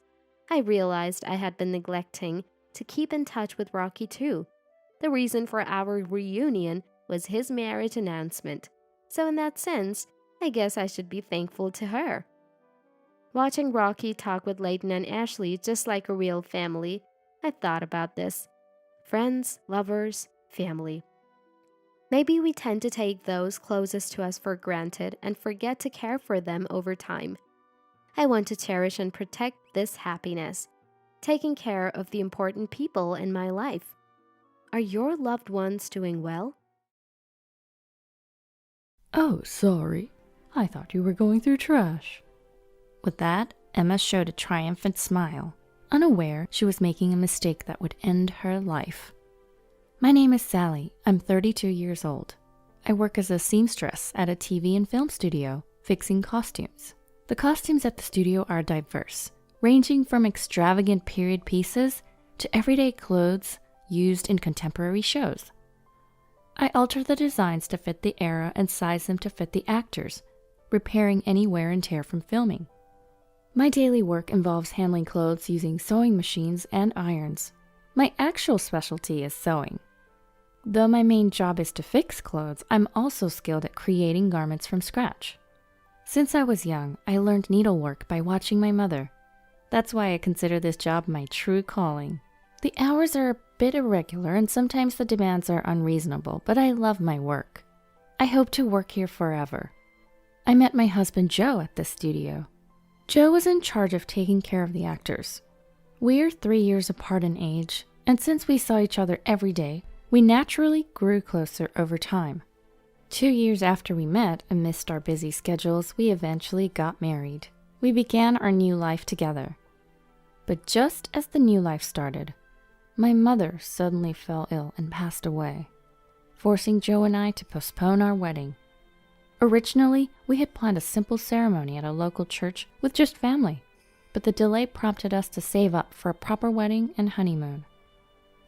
I realized I had been neglecting to keep in touch with Rocky too. The reason for our reunion was his marriage announcement, so in that sense, I guess I should be thankful to her. Watching Rocky talk with Leighton and Ashley just like a real family, I thought about this. Friends, lovers, family. Maybe we tend to take those closest to us for granted and forget to care for them over time. I want to cherish and protect this happiness, taking care of the important people in my life. Are your loved ones doing well? Oh, sorry. I thought you were going through trash. With that, Emma showed a triumphant smile, unaware she was making a mistake that would end her life. My name is Sally. I'm 32 years old. I work as a seamstress at a TV and film studio, fixing costumes. The costumes at the studio are diverse, ranging from extravagant period pieces to everyday clothes used in contemporary shows. I alter the designs to fit the era and size them to fit the actors, repairing any wear and tear from filming. My daily work involves handling clothes using sewing machines and irons. My actual specialty is sewing. Though my main job is to fix clothes, I'm also skilled at creating garments from scratch. Since I was young, I learned needlework by watching my mother. That's why I consider this job my true calling. The hours are a bit irregular and sometimes the demands are unreasonable, but I love my work. I hope to work here forever. I met my husband Joe at this studio. Joe was in charge of taking care of the actors. We're 3 years apart in age, and since we saw each other every day, we naturally grew closer over time. 2 years after we met, amidst our busy schedules, we eventually got married. We began our new life together. But just as the new life started, my mother suddenly fell ill and passed away, forcing Joe and I to postpone our wedding. Originally, we had planned a simple ceremony at a local church with just family, but the delay prompted us to save up for a proper wedding and honeymoon.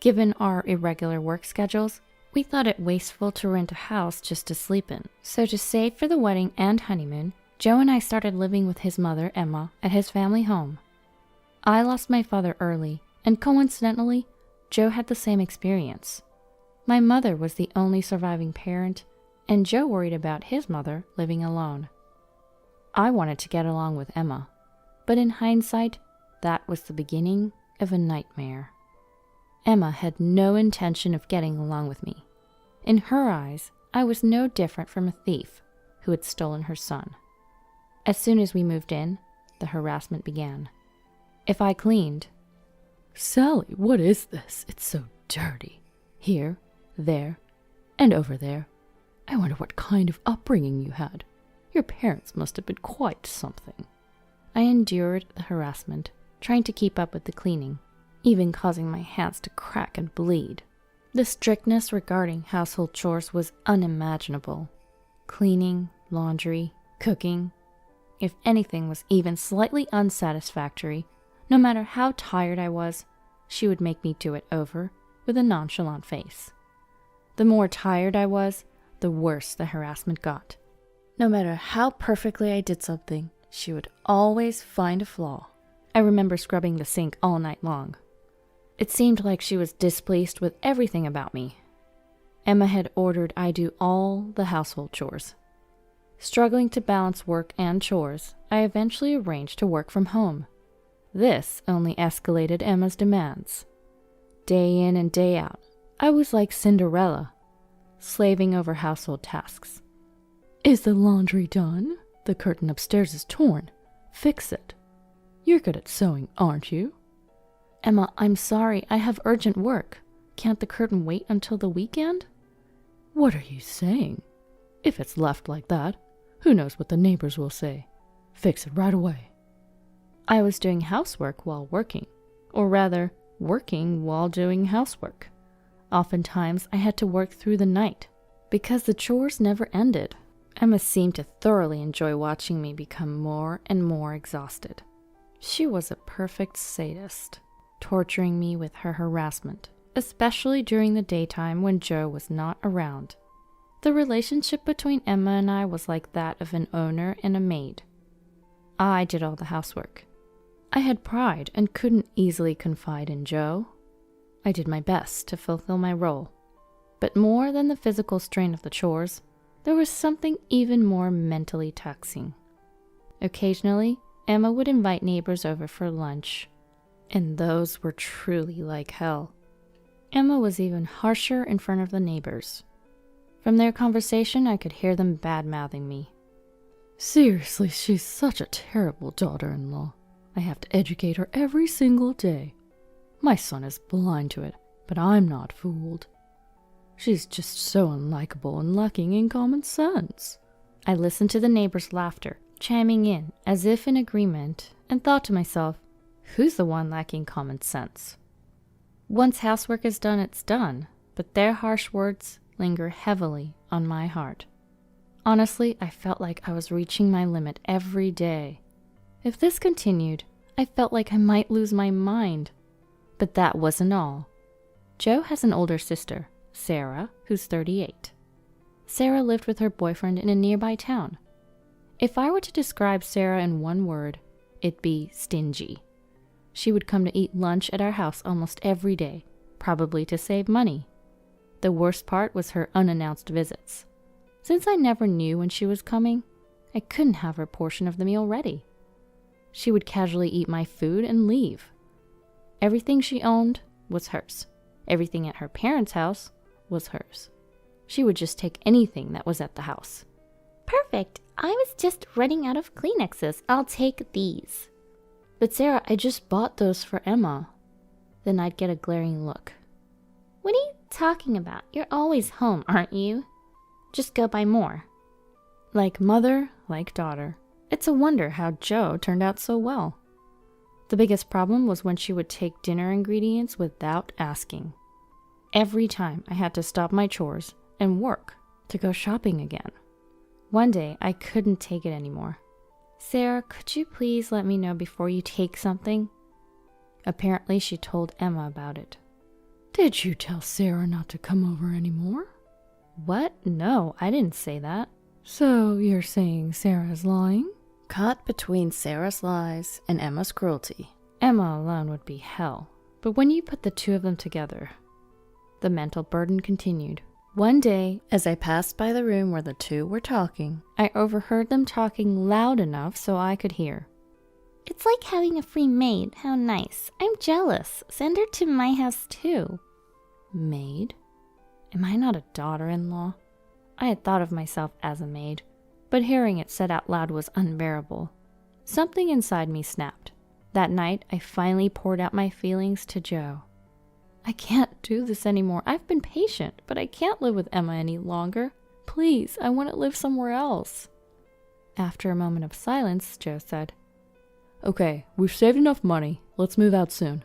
Given our irregular work schedules, we thought it wasteful to rent a house just to sleep in. So to save for the wedding and honeymoon, Joe and I started living with his mother, Emma, at his family home. I lost my father early, and coincidentally, Joe had the same experience. My mother was the only surviving parent, and Joe worried about his mother living alone. I wanted to get along with Emma, but in hindsight, that was the beginning of a nightmare. Emma had no intention of getting along with me. In her eyes, I was no different from a thief who had stolen her son. As soon as we moved in, the harassment began. If I cleaned, Sally, what is this? It's so dirty. Here, there, and over there. I wonder what kind of upbringing you had. Your parents must have been quite something. I endured the harassment, trying to keep up with the cleaning, even causing my hands to crack and bleed. The strictness regarding household chores was unimaginable. Cleaning, laundry, cooking. If anything was even slightly unsatisfactory, no matter how tired I was, she would make me do it over with a nonchalant face. The more tired I was, the worse the harassment got. No matter how perfectly I did something, she would always find a flaw. I remember scrubbing the sink all night long. It seemed like she was displeased with everything about me. Emma had ordered I do all the household chores. Struggling to balance work and chores, I eventually arranged to work from home. This only escalated Emma's demands. Day in and day out, I was like Cinderella, slaving over household tasks. Is the laundry done? The curtain upstairs is torn. Fix it. You're good at sewing, aren't you? Emma, I'm sorry, I have urgent work. Can't the curtain wait until the weekend? What are you saying? If it's left like that, who knows what the neighbors will say. Fix it right away. I was doing housework while working, or rather, working while doing housework. Oftentimes, I had to work through the night, because the chores never ended. Emma seemed to thoroughly enjoy watching me become more and more exhausted. She was a perfect sadist, torturing me with her harassment, especially during the daytime when Joe was not around. The relationship between Emma and I was like that of an owner and a maid. I did all the housework. I had pride and couldn't easily confide in Joe. I did my best to fulfill my role. But more than the physical strain of the chores, there was something even more mentally taxing. Occasionally, Emma would invite neighbors over for lunch, and those were truly like hell. Emma was even harsher in front of the neighbors. From their conversation, I could hear them bad-mouthing me. Seriously, she's such a terrible daughter-in-law. I have to educate her every single day. My son is blind to it, but I'm not fooled. She's just so unlikable and lacking in common sense. I listened to the neighbors' laughter, chiming in as if in agreement, and thought to myself, who's the one lacking common sense? Once housework is done, it's done, but their harsh words linger heavily on my heart. Honestly, I felt like I was reaching my limit every day. If this continued, I felt like I might lose my mind. But that wasn't all. Joe has an older sister, Sarah, who's 38. Sarah lived with her boyfriend in a nearby town. If I were to describe Sarah in one word, it'd be stingy. She would come to eat lunch at our house almost every day, probably to save money. The worst part was her unannounced visits. Since I never knew when she was coming, I couldn't have her portion of the meal ready. She would casually eat my food and leave. Everything she owned was hers. Everything at her parents' house was hers. She would just take anything that was at the house. Perfect. I was just running out of Kleenexes. I'll take these. But Sarah, I just bought those for Emma. Then I'd get a glaring look. What are you talking about? You're always home, aren't you? Just go buy more. Like mother, like daughter. It's a wonder how Joe turned out so well. The biggest problem was when she would take dinner ingredients without asking. Every time I had to stop my chores and work to go shopping again. One day I couldn't take it anymore. Sarah, could you please let me know before you take something? Apparently she told Emma about it. Did you tell Sarah not to come over anymore? What? No, I didn't say that. So you're saying Sarah's lying? Caught between Sarah's lies and Emma's cruelty. Emma alone would be hell. But when you put the two of them together, the mental burden continued. One day, as I passed by the room where the two were talking, I overheard them talking loud enough so I could hear. It's like having a free maid. How nice. I'm jealous. Send her to my house too. Maid? Am I not a daughter-in-law? I had thought of myself as a maid, but hearing it said out loud was unbearable. Something inside me snapped. That night, I finally poured out my feelings to Joe. I can't do this anymore. I've been patient, but I can't live with Emma any longer. Please, I want to live somewhere else. After a moment of silence, Joe said, Okay, we've saved enough money. Let's move out soon.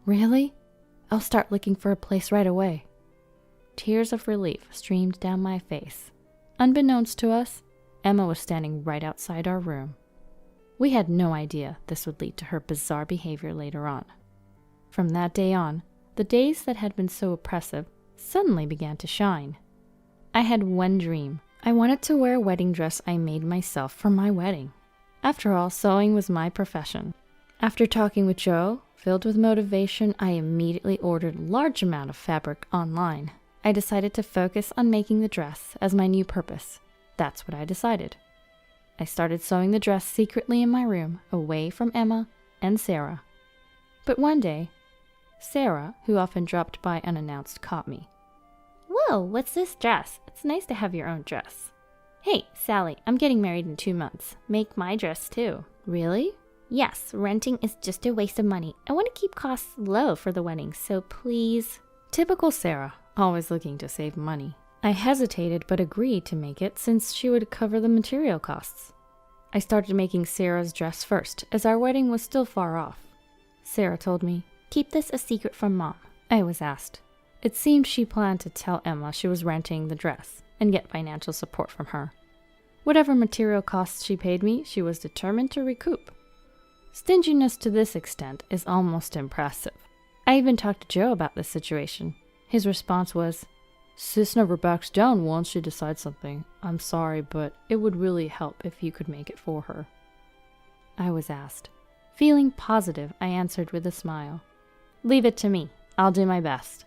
Really? I'll start looking for a place right away. Tears of relief streamed down my face. Unbeknownst to us, Emma was standing right outside our room. We had no idea this would lead to her bizarre behavior later on. From that day on, the days that had been so oppressive suddenly began to shine. I had one dream. I wanted to wear a wedding dress I made myself for my wedding. After all, sewing was my profession. After talking with Joe, filled with motivation, I immediately ordered a large amount of fabric online. I decided to focus on making the dress as my new purpose. That's what I decided. I started sewing the dress secretly in my room, away from Emma and Sarah. But one day, Sarah, who often dropped by unannounced, caught me. Whoa, what's this dress? It's nice to have your own dress. Hey, Sally, I'm getting married in 2 months. Make my dress too. Really? Yes, renting is just a waste of money. I want to keep costs low for the wedding, so please. Typical Sarah, always looking to save money. I hesitated but agreed to make it since she would cover the material costs. I started making Sarah's dress first, as our wedding was still far off. Sarah told me, Keep this a secret from Mom. I was asked. It seemed she planned to tell Emma she was renting the dress and get financial support from her. Whatever material costs she paid me, she was determined to recoup. Stinginess to this extent is almost impressive. I even talked to Joe about this situation. His response was, Sis never backs down once she decides something. I'm sorry, but it would really help if you could make it for her. I was asked. Feeling positive, I answered with a smile. Leave it to me. I'll do my best.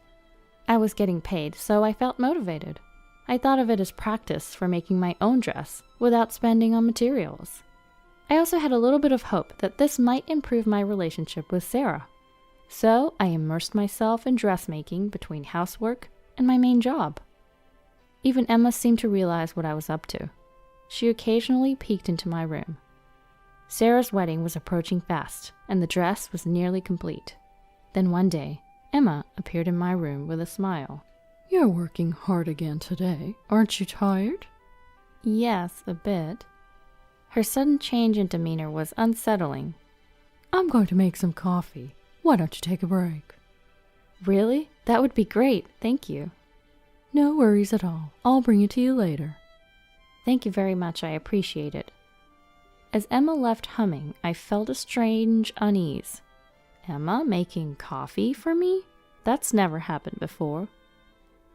I was getting paid, so I felt motivated. I thought of it as practice for making my own dress without spending on materials. I also had a little bit of hope that this might improve my relationship with Sarah. So I immersed myself in dressmaking between housework and my main job. Even Emma seemed to realize what I was up to. She occasionally peeked into my room. Sarah's wedding was approaching fast, and the dress was nearly complete. Then one day, Emma appeared in my room with a smile. You're working hard again today. Aren't you tired? Yes, a bit. Her sudden change in demeanor was unsettling. I'm going to make some coffee. Why don't you take a break? Really? That would be great, thank you. No worries at all. I'll bring it to you later. Thank you very much, I appreciate it. As Emma left humming, I felt a strange unease. Emma making coffee for me? That's never happened before.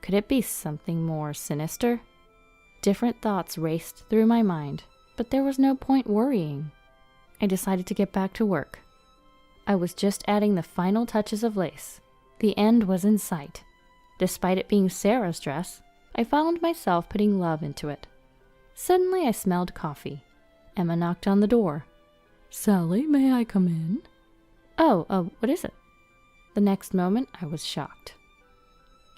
Could it be something more sinister? Different thoughts raced through my mind, but there was no point worrying. I decided to get back to work. I was just adding the final touches of lace. The end was in sight. Despite it being Sarah's dress, I found myself putting love into it. Suddenly I smelled coffee. Emma knocked on the door. Sally, may I come in? Oh, what is it? The next moment I was shocked.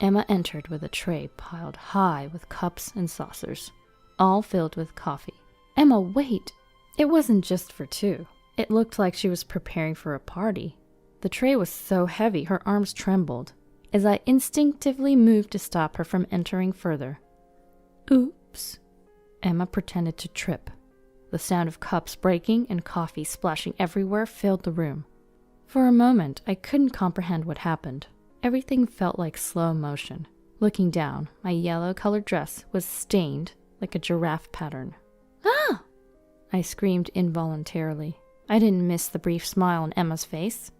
Emma entered with a tray piled high with cups and saucers, all filled with coffee. Emma, wait! It wasn't just for two. It looked like she was preparing for a party. The tray was so heavy her arms trembled, as I instinctively moved to stop her from entering further. Oops. Emma pretended to trip. The sound of cups breaking and coffee splashing everywhere filled the room. For a moment, I couldn't comprehend what happened. Everything felt like slow motion. Looking down, my yellow-colored dress was stained like a giraffe pattern. Ah! I screamed involuntarily. I didn't miss the brief smile on Emma's face.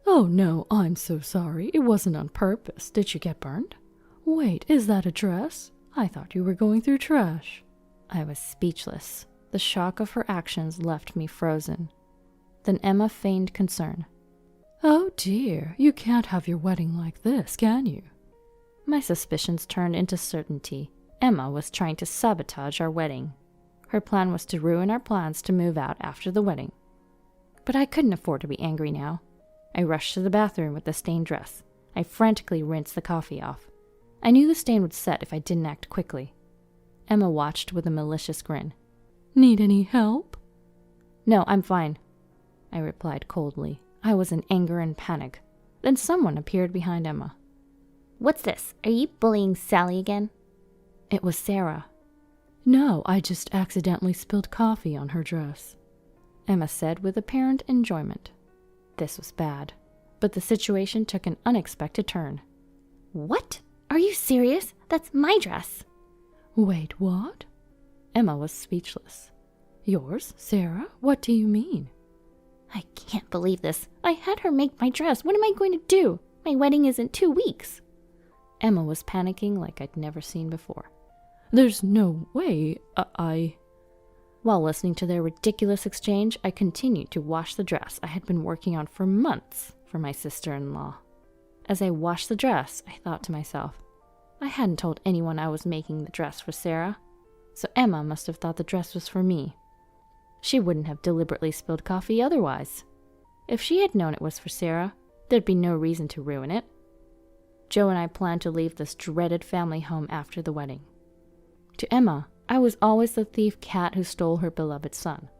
Oh no, I'm so sorry. It wasn't on purpose. Did you get burned? Wait, is that a dress? I thought you were going through trash. I was speechless. The shock of her actions left me frozen. Then Emma feigned concern. Oh dear, you can't have your wedding like this, can you? My suspicions turned into certainty. Emma was trying to sabotage our wedding. Her plan was to ruin our plans to move out after the wedding. But I couldn't afford to be angry now. I rushed to the bathroom with the stained dress. I frantically rinsed the coffee off. I knew the stain would set if I didn't act quickly. Emma watched with a malicious grin. Need any help? No, I'm fine, I replied coldly. I was in anger and panic. Then someone appeared behind Emma. What's this? Are you bullying Sally again? It was Sarah. No, I just accidentally spilled coffee on her dress, Emma said with apparent enjoyment. This was bad, but the situation took an unexpected turn. What? Are you serious? That's my dress. Wait, what? Emma was speechless. Yours, Sarah? What do you mean? I can't believe this. I had her make my dress. What am I going to do? My wedding is in 2 weeks. Emma was panicking like I'd never seen before. There's no way. While listening to their ridiculous exchange, I continued to wash the dress I had been working on for months for my sister-in-law. As I washed the dress, I thought to myself, I hadn't told anyone I was making the dress for Sarah, so Emma must have thought the dress was for me. She wouldn't have deliberately spilled coffee otherwise. If she had known it was for Sarah, there'd be no reason to ruin it. Joe and I planned to leave this dreaded family home after the wedding. To Emma, I was always the thief cat who stole her beloved son.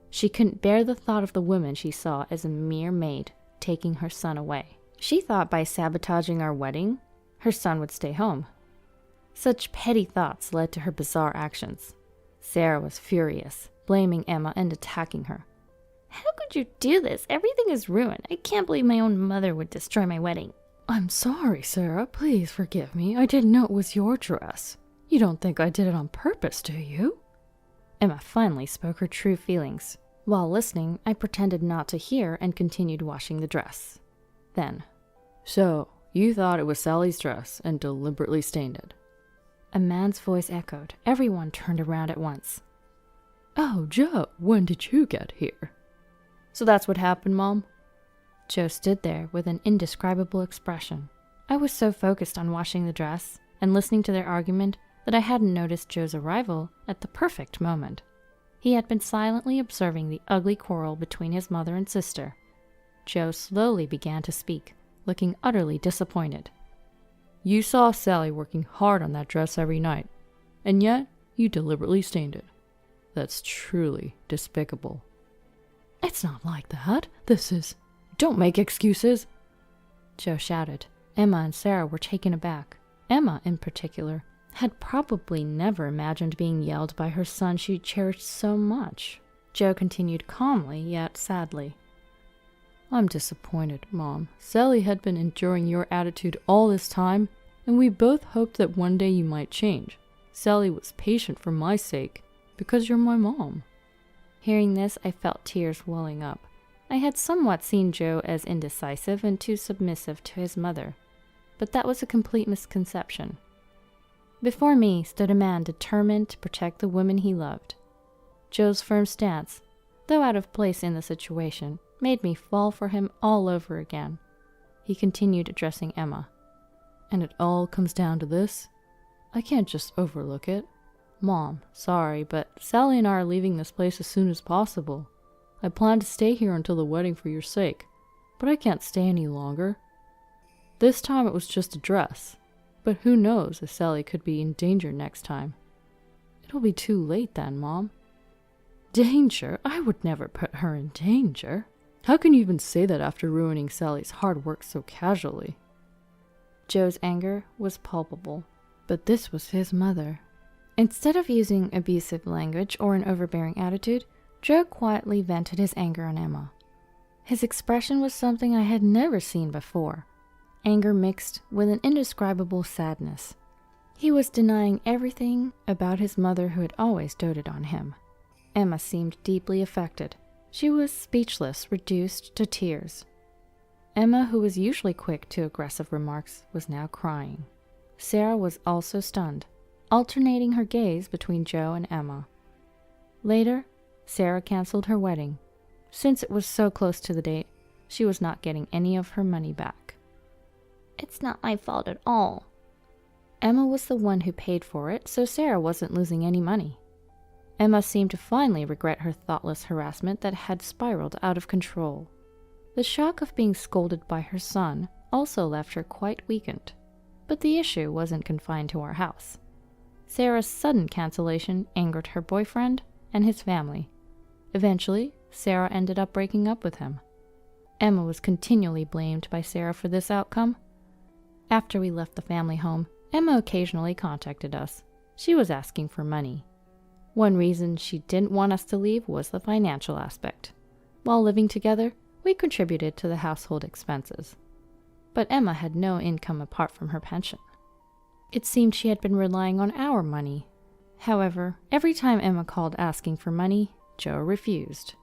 She couldn't bear the thought of the woman she saw as a mere maid taking her son away. She thought by sabotaging our wedding, her son would stay home. Such petty thoughts led to her bizarre actions. Sarah was furious, blaming Emma and attacking her. How could you do this? Everything is ruined. I can't believe my own mother would destroy my wedding. I'm sorry, Sarah. Please forgive me. I didn't know it was your dress. You don't think I did it on purpose, do you? Emma finally spoke her true feelings. While listening, I pretended not to hear and continued washing the dress. Then, so, you thought it was Sally's dress and deliberately stained it? A man's voice echoed. Everyone turned around at once. Oh, Joe, when did you get here? So that's what happened, Mom? Joe stood there with an indescribable expression. I was so focused on washing the dress and listening to their argument that I hadn't noticed Joe's arrival at the perfect moment. He had been silently observing the ugly quarrel between his mother and sister. Joe slowly began to speak, looking utterly disappointed. You saw Sally working hard on that dress every night, and yet you deliberately stained it. That's truly despicable. It's not like that. Don't make excuses, Joe shouted. Emma and Sarah were taken aback. Emma, in particular, had probably never imagined being yelled by her son she cherished so much. Joe continued calmly, yet sadly. I'm disappointed, Mom. Sally had been enduring your attitude all this time, and we both hoped that one day you might change. Sally was patient for my sake, because you're my mom. Hearing this, I felt tears welling up. I had somewhat seen Joe as indecisive and too submissive to his mother, but that was a complete misconception. Before me stood a man determined to protect the woman he loved. Joe's firm stance, though out of place in the situation, made me fall for him all over again. He continued addressing Emma. And it all comes down to this? I can't just overlook it. Mom, sorry, but Sally and I are leaving this place as soon as possible. I plan to stay here until the wedding for your sake, but I can't stay any longer. This time it was just a dress, but who knows if Sally could be in danger next time. It'll be too late then, Mom. Danger? I would never put her in danger. How can you even say that after ruining Sally's hard work so casually? Joe's anger was palpable, but this was his mother. Instead of using abusive language or an overbearing attitude, Joe quietly vented his anger on Emma. His expression was something I had never seen before, anger mixed with an indescribable sadness. He was denying everything about his mother who had always doted on him. Emma seemed deeply affected. She was speechless, reduced to tears. Emma, who was usually quick to aggressive remarks, was now crying. Sarah was also stunned, alternating her gaze between Joe and Emma. Later, Sarah canceled her wedding. Since it was so close to the date, she was not getting any of her money back. It's not my fault at all. Emma was the one who paid for it, so Sarah wasn't losing any money. Emma seemed to finally regret her thoughtless harassment that had spiraled out of control. The shock of being scolded by her son also left her quite weakened. But the issue wasn't confined to our house. Sarah's sudden cancellation angered her boyfriend and his family. Eventually, Sarah ended up breaking up with him. Emma was continually blamed by Sarah for this outcome. After we left the family home, Emma occasionally contacted us. She was asking for money. One reason she didn't want us to leave was the financial aspect. While living together, we contributed to the household expenses. But Emma had no income apart from her pension. It seemed she had been relying on our money. However, every time Emma called asking for money, Joe refused.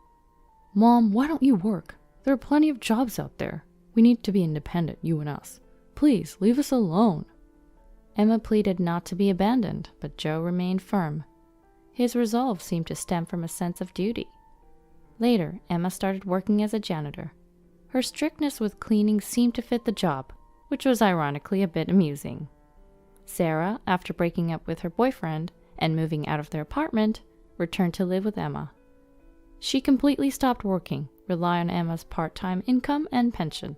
Mom, why don't you work? There are plenty of jobs out there. We need to be independent, you and us. Please, leave us alone. Emma pleaded not to be abandoned, but Joe remained firm. His resolve seemed to stem from a sense of duty. Later, Emma started working as a janitor. Her strictness with cleaning seemed to fit the job, which was ironically a bit amusing. Sarah, after breaking up with her boyfriend and moving out of their apartment, returned to live with Emma. She completely stopped working, relying on Emma's part-time income and pension.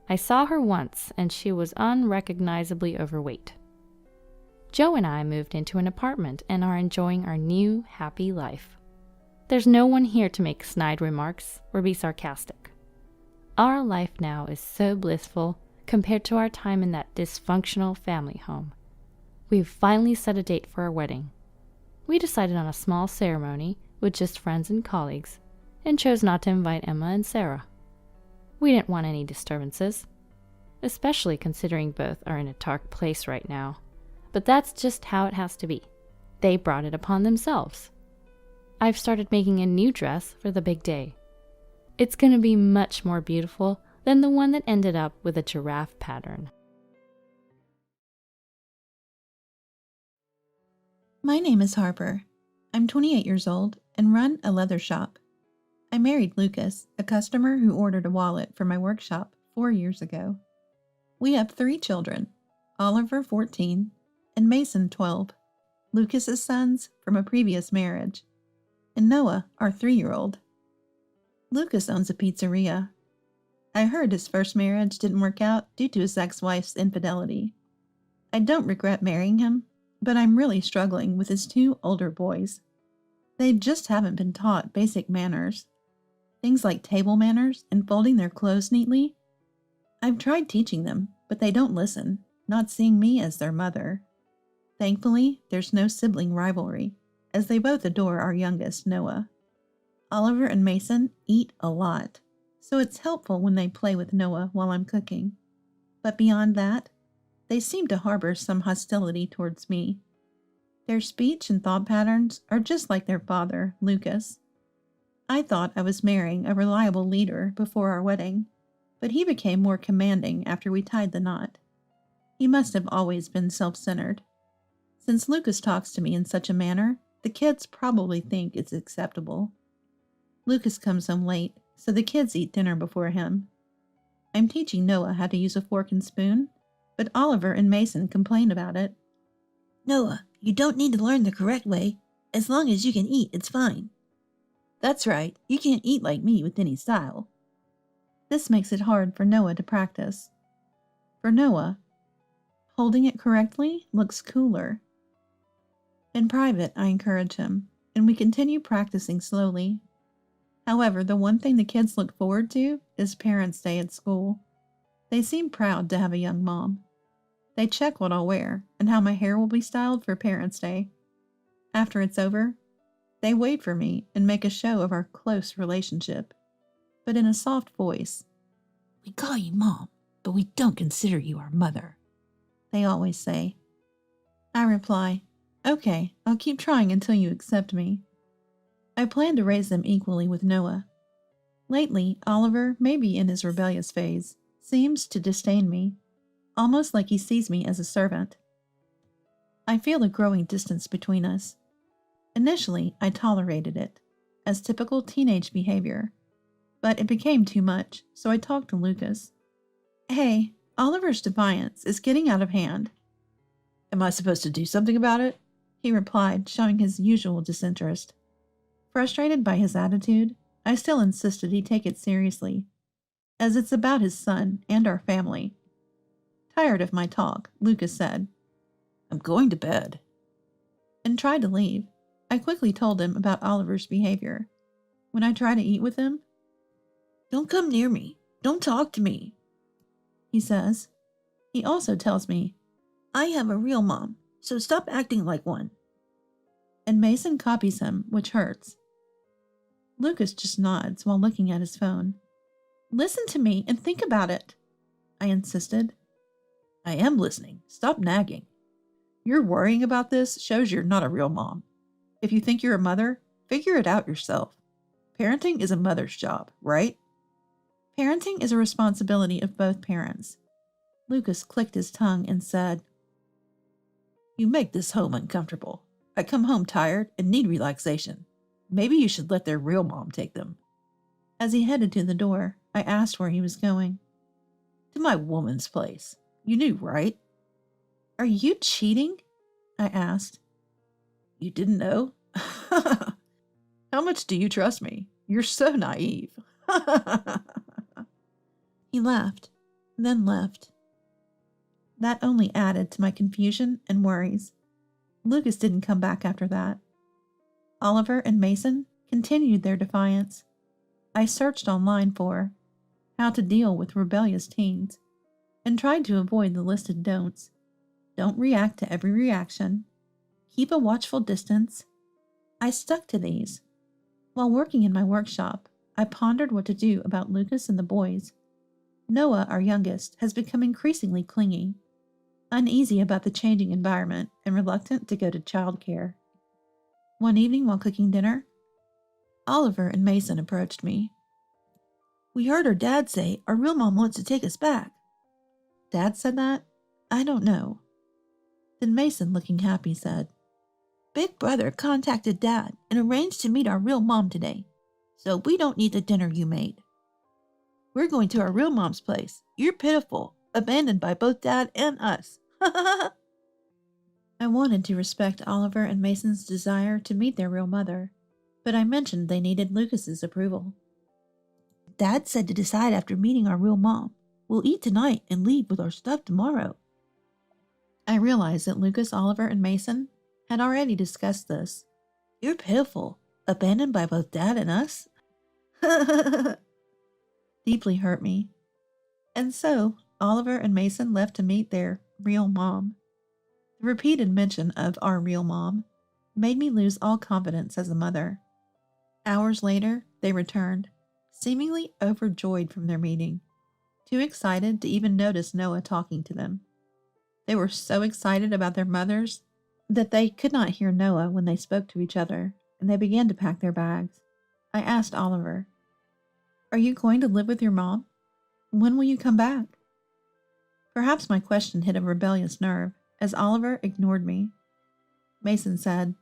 I saw her once, and she was unrecognizably overweight. Joe and I moved into an apartment and are enjoying our new, happy life. There's no one here to make snide remarks or be sarcastic. Our life now is so blissful compared to our time in that dysfunctional family home. We've finally set a date for our wedding. We decided on a small ceremony with just friends and colleagues, and chose not to invite Emma and Sarah. We didn't want any disturbances, especially considering both are in a dark place right now. But that's just how it has to be. They brought it upon themselves. I've started making a new dress for the big day. It's going to be much more beautiful than the one that ended up with a giraffe pattern. My name is Harper. I'm 28 years old and run a leather shop. I married Lucas, a customer who ordered a wallet for my workshop 4 years ago. We have 3 children, Oliver, 14, and Mason, 12, Lucas's sons from a previous marriage, and Noah, our 3-year-old. Lucas owns a pizzeria. I heard his first marriage didn't work out due to his ex-wife's infidelity. I don't regret marrying him, but I'm really struggling with his 2 older boys. They just haven't been taught basic manners. Things like table manners and folding their clothes neatly. I've tried teaching them, but they don't listen, not seeing me as their mother. Thankfully, there's no sibling rivalry, as they both adore our youngest, Noah. Oliver and Mason eat a lot, so it's helpful when they play with Noah while I'm cooking. But beyond that, they seem to harbor some hostility towards me. Their speech and thought patterns are just like their father, Lucas. I thought I was marrying a reliable leader before our wedding, but he became more commanding after we tied the knot. He must have always been self-centered. Since Lucas talks to me in such a manner, the kids probably think it's acceptable. Lucas comes home late, so the kids eat dinner before him. I'm teaching Noah how to use a fork and spoon, but Oliver and Mason complain about it. Noah, you don't need to learn the correct way. As long as you can eat, it's fine. That's right, you can't eat like me with any style. This makes it hard for Noah to practice. For Noah, holding it correctly looks cooler. In private, I encourage him, and we continue practicing slowly. However, the one thing the kids look forward to is Parents' Day at school. They seem proud to have a young mom. They check what I'll wear and how my hair will be styled for Parents' Day. After it's over, they wait for me and make a show of our close relationship, but in a soft voice. We call you Mom, but we don't consider you our mother, they always say. I reply, okay, I'll keep trying until you accept me. I plan to raise them equally with Noah. Lately, Oliver, maybe in his rebellious phase, seems to disdain me, almost like he sees me as a servant. I feel a growing distance between us. Initially, I tolerated it, as typical teenage behavior, but it became too much, so I talked to Lucas. Hey, Oliver's defiance is getting out of hand. Am I supposed to do something about it? He replied, showing his usual disinterest. Frustrated by his attitude, I still insisted he take it seriously, as it's about his son and our family. Tired of my talk, Lucas said, I'm going to bed, and tried to leave. I quickly told him about Oliver's behavior. When I try to eat with him, don't come near me. Don't talk to me, he says. He also tells me, I have a real mom, so stop acting like one. And Mason copies him, which hurts. Lucas just nods while looking at his phone. Listen to me and think about it, I insisted. I am listening. Stop nagging. Your worrying about this shows you're not a real mom. If you think you're a mother, figure it out yourself. Parenting is a mother's job, right? Parenting is a responsibility of both parents. Lucas clicked his tongue and said, You make this home uncomfortable. I come home tired and need relaxation. Maybe you should let their real mom take them. As he headed to the door, I asked where he was going. To my woman's place. You knew, right? Are you cheating? I asked. You didn't know? How much do you trust me? You're so naive. He laughed, then left. That only added to my confusion and worries. Lucas didn't come back after that. Oliver and Mason continued their defiance. I searched online for how to deal with rebellious teens and tried to avoid the listed don'ts. Don't react to every reaction. Keep a watchful distance. I stuck to these. While working in my workshop, I pondered what to do about Lucas and the boys. Noah, our youngest, has become increasingly clingy, uneasy about the changing environment and reluctant to go to childcare. One evening while cooking dinner, Oliver and Mason approached me. We heard her dad say our real mom wants to take us back. Dad said that? I don't know. Then Mason, looking happy, said, Big brother contacted Dad and arranged to meet our real mom today. So we don't need the dinner you made. We're going to our real mom's place. You're pitiful, abandoned by both Dad and us. I wanted to respect Oliver and Mason's desire to meet their real mother, but I mentioned they needed Lucas's approval. Dad said to decide after meeting our real mom. We'll eat tonight and leave with our stuff tomorrow. I realized that Lucas, Oliver, and Mason had already discussed this. You're pitiful, abandoned by both Dad and us? Deeply hurt me. And so, Oliver and Mason left to meet their real mom. The repeated mention of our real mom made me lose all confidence as a mother. Hours later, they returned, seemingly overjoyed from their meeting, too excited to even notice Noah talking to them. They were so excited about their mothers that they could not hear Noah when they spoke to each other, and they began to pack their bags. I asked Oliver, "Are you going to live with your mom? When will you come back?" Perhaps my question hit a rebellious nerve, as Oliver ignored me. Mason said,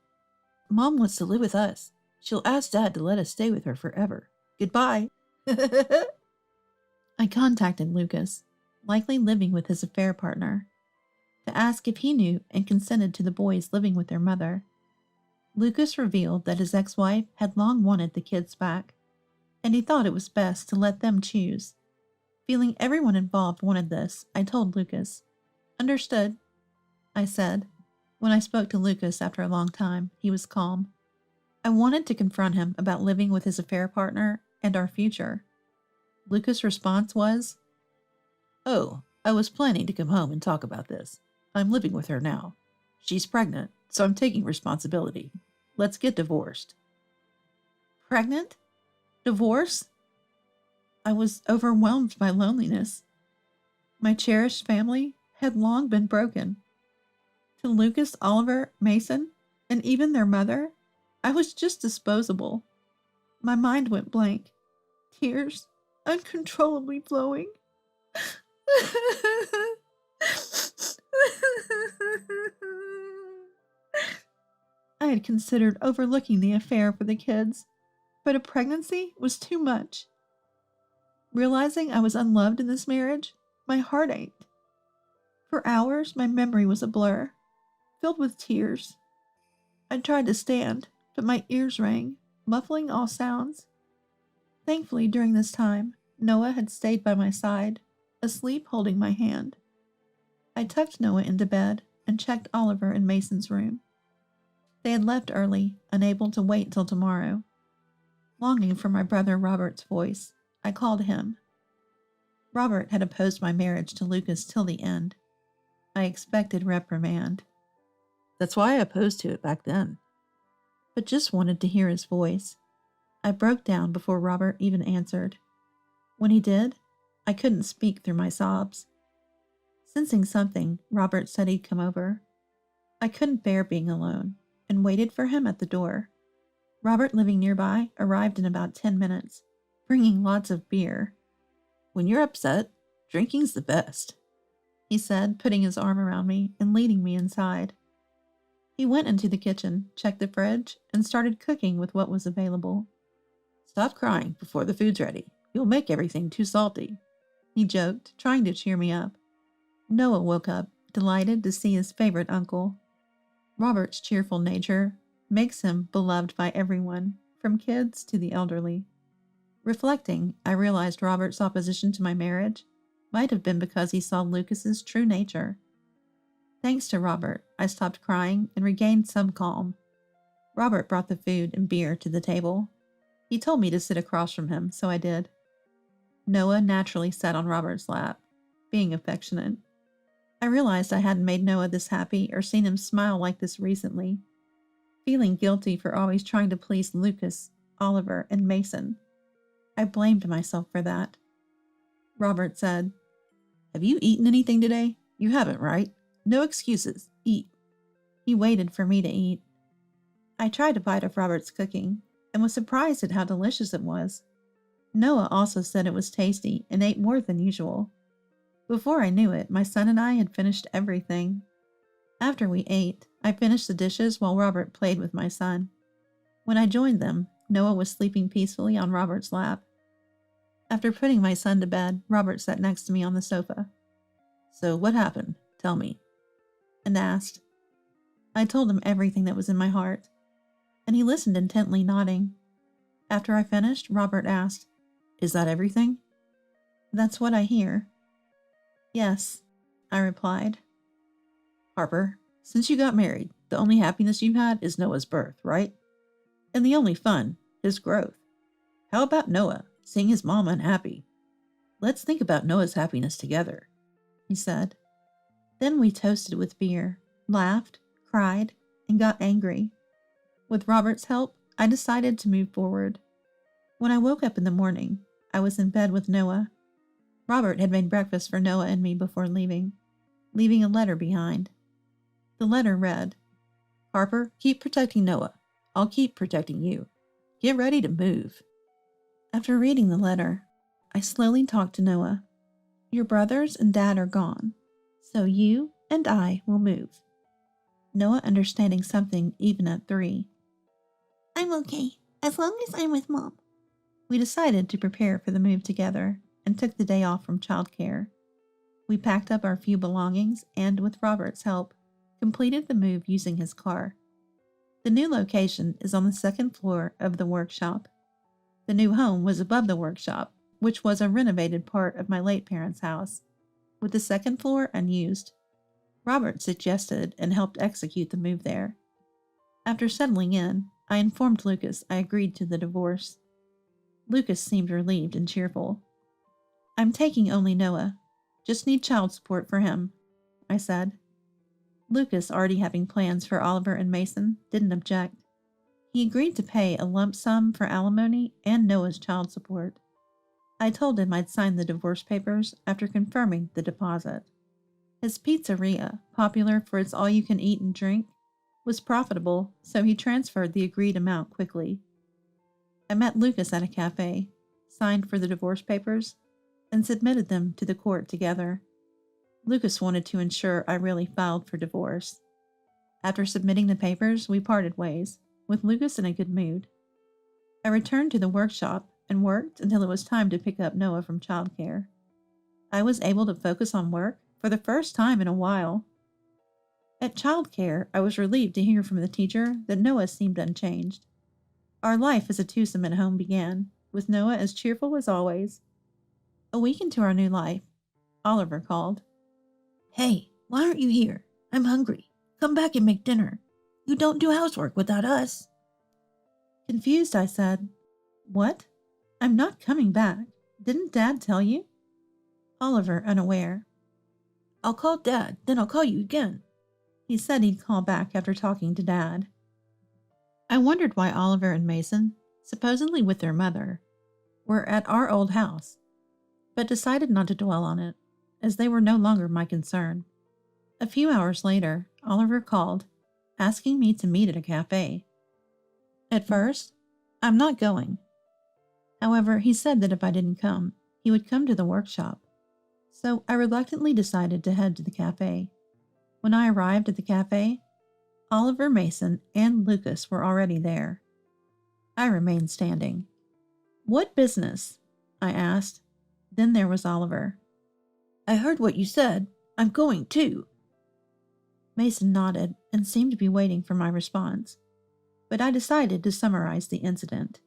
"Mom wants to live with us. She'll ask Dad to let us stay with her forever. Goodbye." I contacted Lucas, likely living with his affair partner, to ask if he knew and consented to the boys living with their mother. Lucas revealed that his ex-wife had long wanted the kids back, and he thought it was best to let them choose. Feeling everyone involved wanted this, I told Lucas. "Understood," I said. When I spoke to Lucas after a long time, he was calm. I wanted to confront him about living with his affair partner and our future. Lucas' response was, "Oh, I was planning to come home and talk about this. I'm living with her now. She's pregnant, so I'm taking responsibility. Let's get divorced." Pregnant? Divorce? I was overwhelmed by loneliness. My cherished family had long been broken. To Lucas, Oliver, Mason, and even their mother, I was just disposable. My mind went blank, tears uncontrollably flowing. I had considered overlooking the affair for the kids, but a pregnancy was too much. Realizing I was unloved in this marriage, my heart ached. For hours, my memory was a blur, filled with tears. I tried to stand, but my ears rang, muffling all sounds. Thankfully, during this time, Noah had stayed by my side, asleep holding my hand. I tucked Noah into bed and checked Oliver and Mason's room. They had left early, unable to wait till tomorrow. Longing for my brother Robert's voice, I called him. Robert had opposed my marriage to Lucas till the end. I expected reprimand. That's why I opposed to it back then. But just wanted to hear his voice. I broke down before Robert even answered. When he did, I couldn't speak through my sobs. Sensing something, Robert said he'd come over. I couldn't bear being alone, and waited for him at the door. Robert, living nearby, arrived in about 10 minutes, bringing lots of beer. "When you're upset, drinking's the best," he said, putting his arm around me and leading me inside. He went into the kitchen, checked the fridge, and started cooking with what was available. "Stop crying before the food's ready. You'll make everything too salty," he joked, trying to cheer me up. Noah woke up, delighted to see his favorite uncle. Robert's cheerful nature makes him beloved by everyone, from kids to the elderly. Reflecting, I realized Robert's opposition to my marriage might have been because he saw Lucas's true nature. Thanks to Robert, I stopped crying and regained some calm. Robert brought the food and beer to the table. He told me to sit across from him, so I did. Noah naturally sat on Robert's lap, being affectionate. I realized I hadn't made Noah this happy or seen him smile like this recently. Feeling guilty for always trying to please Lucas, Oliver, and Mason, I blamed myself for that. Robert said, "Have you eaten anything today? You haven't, right? No excuses. Eat." He waited for me to eat. I tried a bite of Robert's cooking and was surprised at how delicious it was. Noah also said it was tasty and ate more than usual. Before I knew it, my son and I had finished everything. After we ate, I finished the dishes while Robert played with my son. When I joined them, Noah was sleeping peacefully on Robert's lap. After putting my son to bed, Robert sat next to me on the sofa. "So what happened? Tell me," and asked. I told him everything that was in my heart, and he listened intently, nodding. After I finished, Robert asked, "Is that everything?" "That's what I hear." "Yes," I replied. "Harper, since you got married, the only happiness you've had is Noah's birth, right? And the only fun, his growth. How about Noah, seeing his mom unhappy? Let's think about Noah's happiness together," he said. Then we toasted with beer, laughed, cried, and got angry. With Robert's help, I decided to move forward. When I woke up in the morning, I was in bed with Noah. Robert had made breakfast for Noah and me before leaving a letter behind. The letter read, "Harper, keep protecting Noah. I'll keep protecting you. Get ready to move." After reading the letter, I slowly talked to Noah. "Your brothers and dad are gone, so you and I will move." Noah understanding something even at 3. "I'm okay, as long as I'm with Mom." We decided to prepare for the move together and took the day off from childcare. We packed up our few belongings and, with Robert's help, completed the move using his car. The new location is on the 2nd floor of the workshop. The new home was above the workshop, which was a renovated part of my late parents' house, with the 2nd floor unused. Robert suggested and helped execute the move there. After settling in, I informed Lucas I agreed to the divorce. Lucas seemed relieved and cheerful. "I'm taking only Noah. Just need child support for him," I said. Lucas, already having plans for Oliver and Mason, didn't object. He agreed to pay a lump sum for alimony and Noah's child support. I told him I'd sign the divorce papers after confirming the deposit. His pizzeria, popular for its all-you-can-eat and drink, was profitable, so he transferred the agreed amount quickly. I met Lucas at a cafe, signed for the divorce papers, and submitted them to the court together. Lucas wanted to ensure I really filed for divorce. After submitting the papers, we parted ways, with Lucas in a good mood. I returned to the workshop and worked until it was time to pick up Noah from childcare. I was able to focus on work for the first time in a while. At childcare, I was relieved to hear from the teacher that Noah seemed unchanged. Our life as a twosome at home began, with Noah as cheerful as always. A week into our new life, Oliver called. "Hey, why aren't you here? I'm hungry. Come back and make dinner. You don't do housework without us." Confused, I said, "What? I'm not coming back. Didn't Dad tell you?" Oliver, unaware. "I'll call Dad, then I'll call you again." He said he'd call back after talking to Dad. I wondered why Oliver and Mason, supposedly with their mother, were at our old house, but decided not to dwell on it, as they were no longer my concern. A few hours later, Oliver called, asking me to meet at a cafe. At first, "I'm not going." However, he said that if I didn't come, he would come to the workshop. So I reluctantly decided to head to the cafe. When I arrived at the cafe, Oliver, Mason, and Lucas were already there. I remained standing. "What business?" I asked. Then there was Oliver. "I heard what you said. I'm going too." Mason nodded and seemed to be waiting for my response, but I decided to summarize the incident.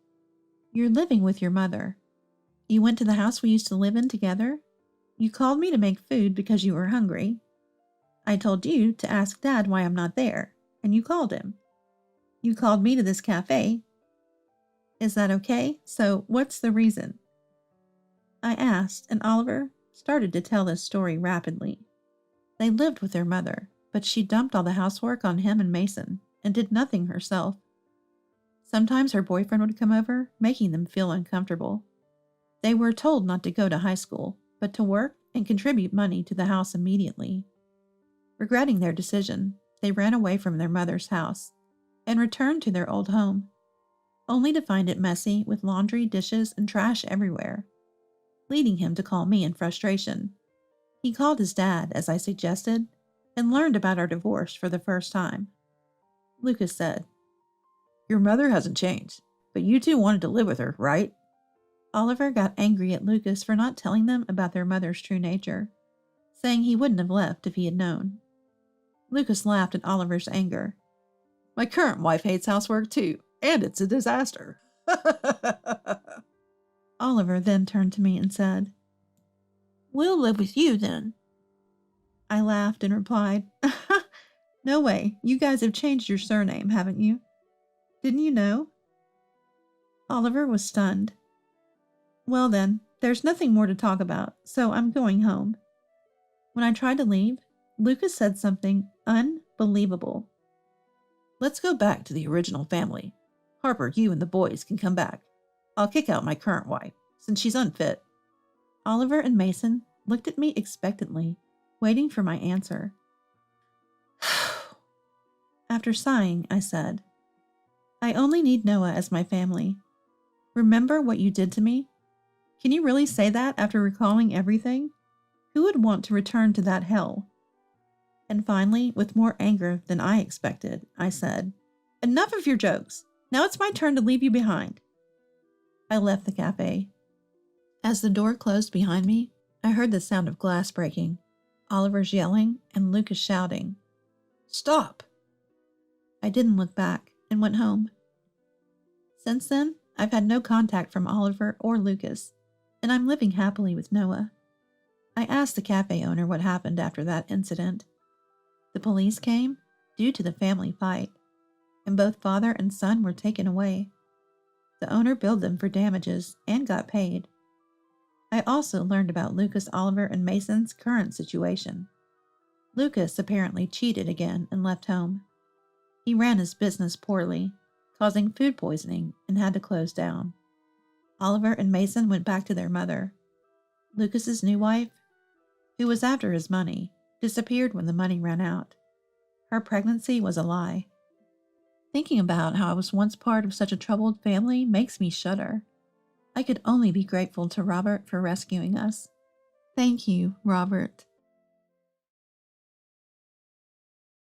"You're living with your mother. You went to the house we used to live in together. You called me to make food because you were hungry. I told you to ask Dad why I'm not there, and you called him. You called me to this cafe. Is that okay? So what's the reason?" I asked, and Oliver started to tell this story rapidly. They lived with their mother, but she dumped all the housework on him and Mason and did nothing herself. Sometimes her boyfriend would come over, making them feel uncomfortable. They were told not to go to high school, but to work and contribute money to the house immediately. Regretting their decision, they ran away from their mother's house and returned to their old home, only to find it messy with laundry, dishes, and trash everywhere, leading him to call me in frustration. He called his dad, as I suggested, and learned about our divorce for the first time. Lucas said, "Your mother hasn't changed. But you two wanted to live with her, right? Oliver got angry at Lucas for not telling them about their mother's true nature, saying he wouldn't have left if he had known. Lucas laughed at Oliver's anger. My current wife hates housework too, and it's a disaster. Oliver then turned to me and said, We'll live with you then. I laughed and replied, No way, you guys have changed your surname, haven't you? Didn't you know? Oliver was stunned. Well then, there's nothing more to talk about, so I'm going home. When I tried to leave, Lucas said something unbelievable. Let's go back to the original family. Harper, you and the boys can come back. I'll kick out my current wife, since she's unfit. Oliver and Mason looked at me expectantly, waiting for my answer. After sighing, I said, I only need Noah as my family. Remember what you did to me? Can you really say that after recalling everything? Who would want to return to that hell? And finally, with more anger than I expected, I said, Enough of your jokes. Now it's my turn to leave you behind. I left the cafe. As the door closed behind me, I heard the sound of glass breaking, Oliver's yelling, and Lucas shouting, Stop! I didn't look back and went home. Since then, I've had no contact from Oliver or Lucas, and I'm living happily with Noah. I asked the cafe owner what happened after that incident. The police came due to the family fight, and both father and son were taken away. The owner billed them for damages and got paid. I also learned about Lucas, Oliver, and Mason's current situation. Lucas apparently cheated again and left home. He ran his business poorly, causing food poisoning, and had to close down. Oliver and Mason went back to their mother. Lucas's new wife, who was after his money, disappeared when the money ran out. Her pregnancy was a lie. Thinking about how I was once part of such a troubled family makes me shudder. I could only be grateful to Robert for rescuing us. Thank you, Robert.